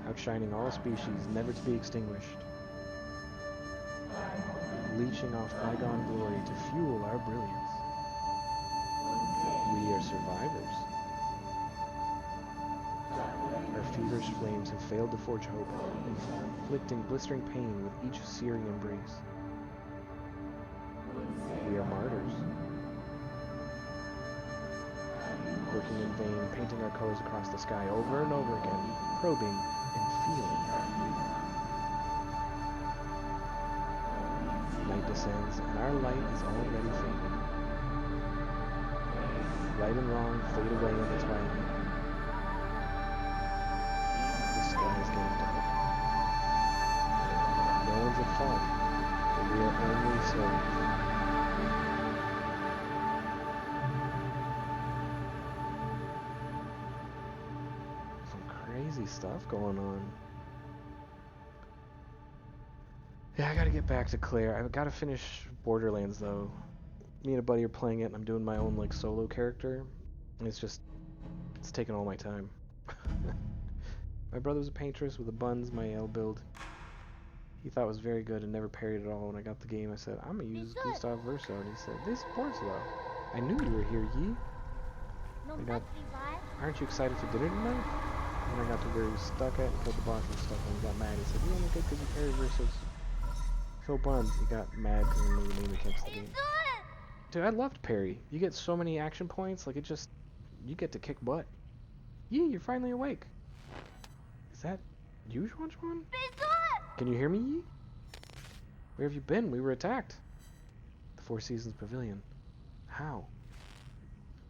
Outshining all species, never to be extinguished. Leeching off bygone glory to fuel our brilliance. We are survivors. Our feverish flames have failed to forge hope, inflicting blistering pain with each searing embrace. We are martyrs. Working in vain, painting our colors across the sky over and over again, probing and feeling. Night descends, and our light is already faded. Right and wrong fade away in the twilight. The sky is getting dark. No one's at fault, for we are only souls. Some crazy stuff going on. Yeah, I gotta get back to Claire. I've gotta finish Borderlands though. Me and a buddy are playing it, and I'm doing my own like solo character. And it's taking all my time. My brother's a paintress with a buns, my L build. He thought it was very good and never parried at all. When I got the game, I said, I'm gonna use Gustav Verso, and he said, this supports though. I knew you were here, Yi. No I got- battery, right? Aren't you excited for dinner tonight? When I got to where he was stuck at and killed the boss and stuff, and he got mad. He said, you only good because you parried Verso's. Phil Buns, he got mad because he knew the name against the game. Dude, I loved parry. You get so many action points, like you get to kick butt. Yi, you're finally awake. Is that you, Schwan? Can you hear me, Yi? Where have you been? We were attacked. The Four Seasons Pavilion. How?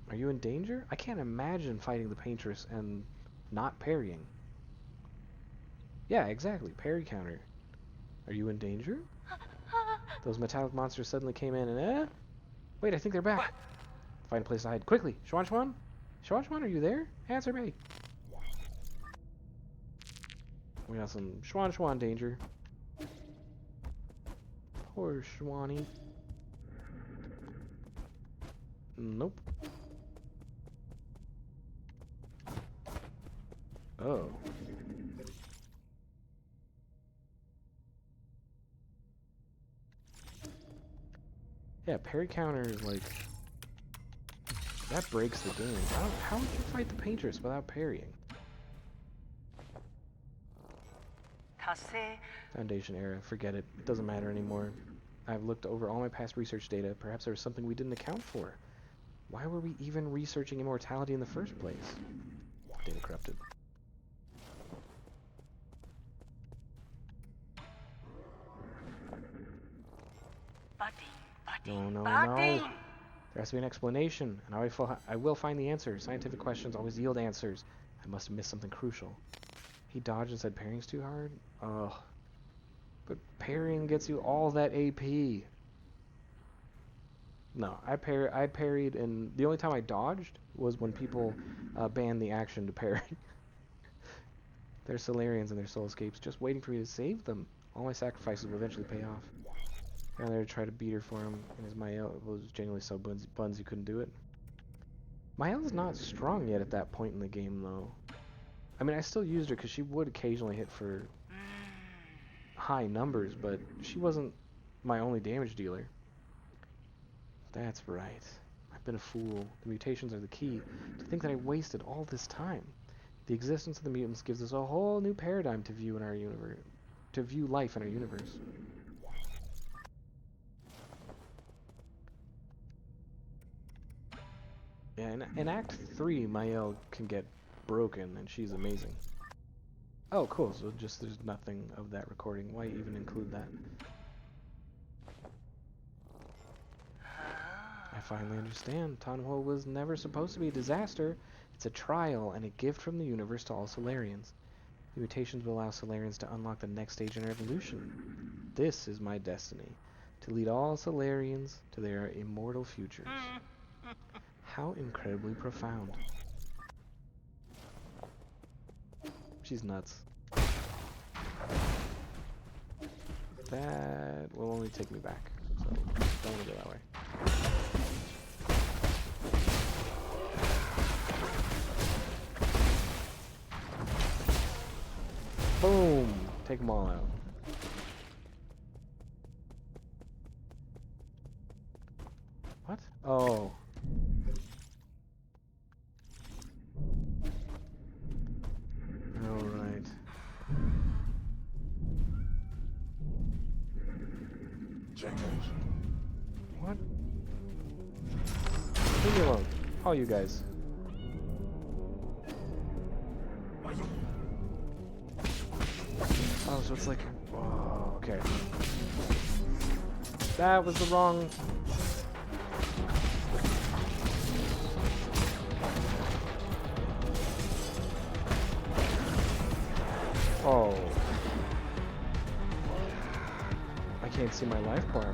Are you in danger? I can't imagine fighting the Paintress and not parrying. Yeah, exactly. Parry counter. Are you in danger? Those metallic monsters suddenly came in and wait, I think they're back. Find a place to hide. Quickly! Schwan Schwan? Schwan Schwan, are you there? Answer me! We got some Schwan Schwan danger. Poor Schwani. Nope. Oh. Yeah, parry counter is like... that breaks the game. How would you fight the Paintress without parrying? Foundation era, forget it. It doesn't matter anymore. I've looked over all my past research data. Perhaps there was something we didn't account for. Why were we even researching immortality in the first place? Data corrupted. No. There has to be an explanation, and I will find the answer. Scientific questions always yield answers. I must have missed something crucial. He dodged and said parrying's too hard? Ugh. But parrying gets you all that AP. No, I parried, and the only time I dodged was when people banned the action to parry. They're Solarians and their soul escapes, just waiting for me to save them. All my sacrifices will eventually pay off. Down there to try to beat her for him, and his Mael was genuinely so buns he couldn't do it. Mael's not strong yet at that point in the game, though. I mean, I still used her because she would occasionally hit for high numbers, but she wasn't my only damage dealer. That's right. I've been a fool. The mutations are the key. To think that I wasted all this time. The existence of the mutants gives us a whole new paradigm to view in our universe, to view life in our universe. Yeah, in Act 3, Mael can get broken, and she's amazing. Oh, cool. So just there's nothing of that recording. Why even include that? I finally understand. Tanho was never supposed to be a disaster. It's a trial and a gift from the universe to all Solarians. The mutations will allow Solarians to unlock the next stage in our evolution. This is my destiny, to lead all Solarians to their immortal futures. How incredibly profound. She's nuts. That will only take me back, so don't want to go that way. Boom! Take them all out. What? Oh. Alright. Check it. What? Leave me alone. All you guys. Oh, so it's like... oh, okay. That was the wrong... oh. I can't see my life bar.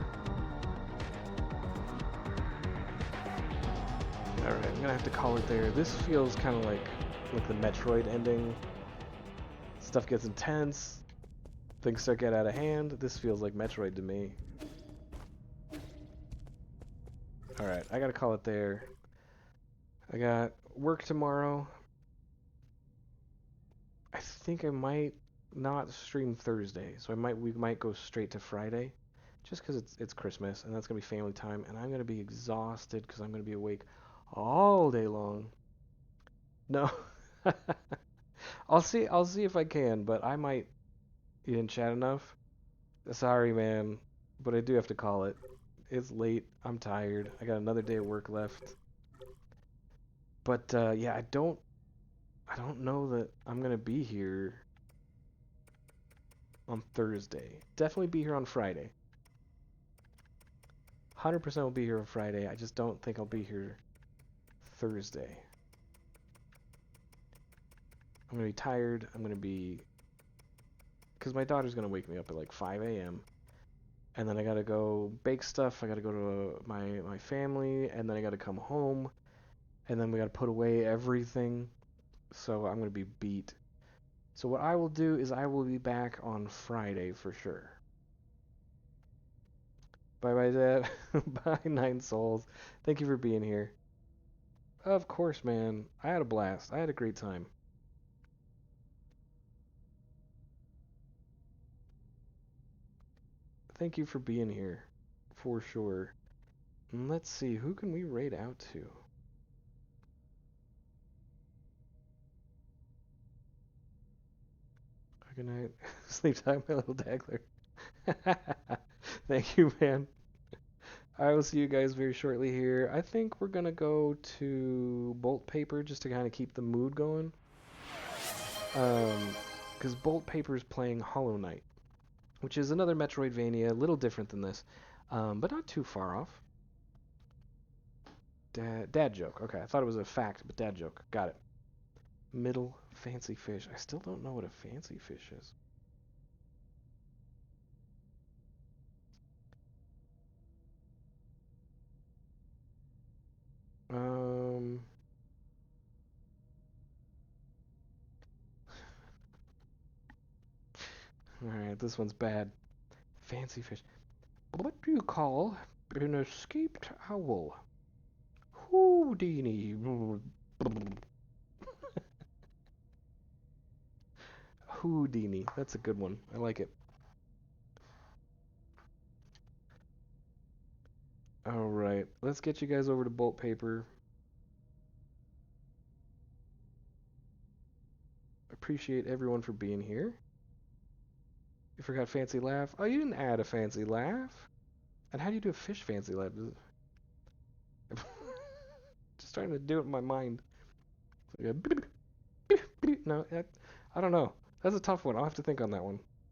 Alright, I'm gonna have to call it there. This feels kind of like the Metroid ending. Stuff gets intense. Things start getting out of hand. This feels like Metroid to me. Alright, I gotta call it there. I got work tomorrow. I think I might not stream Thursday, so we might go straight to Friday, just because it's Christmas and that's gonna be family time, and I'm gonna be exhausted because I'm gonna be awake all day long. No, I'll see if I can, but I might. You didn't chat enough. Sorry, man, but I do have to call it. It's late. I'm tired. I got another day of work left. But yeah, I don't know that I'm gonna be here on Thursday. Definitely be here on Friday. 100% will be here on Friday. I just don't think I'll be here Thursday. I'm gonna be tired. I'm gonna be, because my daughter's gonna wake me up at like 5 a.m. and then I gotta go bake stuff. I gotta go to my family, and then I gotta come home, and then we gotta put away everything. So I'm gonna be beat. So what I will do is I will be back on Friday for sure. Bye bye, Dad. Bye, Nine Souls. Thank you for being here. Of course, man. I had a blast. I had a great time. Thank you for being here, for sure. And let's see, who can we raid out to? Good night. Sleep time, my little Dagler. Thank you, man. I will see you guys very shortly here. I think we're gonna go to Bolt Paper just to kind of keep the mood going. Because Bolt Paper is playing Hollow Knight, which is another Metroidvania, a little different than this, but not too far off. Dad joke. Okay, I thought it was a fact, but dad joke. Got it. Middle fancy fish. I still don't know what a fancy fish is. Alright, this one's bad. Fancy fish. What do you call an escaped owl? Houdini. Houdini. That's a good one. I like it. Alright, let's get you guys over to Bolt Paper. Appreciate everyone for being here. You forgot fancy laugh? Oh, you didn't add a fancy laugh? And how do you do a fish fancy laugh? Just trying to do it in my mind. No, I don't know. That's a tough one. I'll have to think on that one.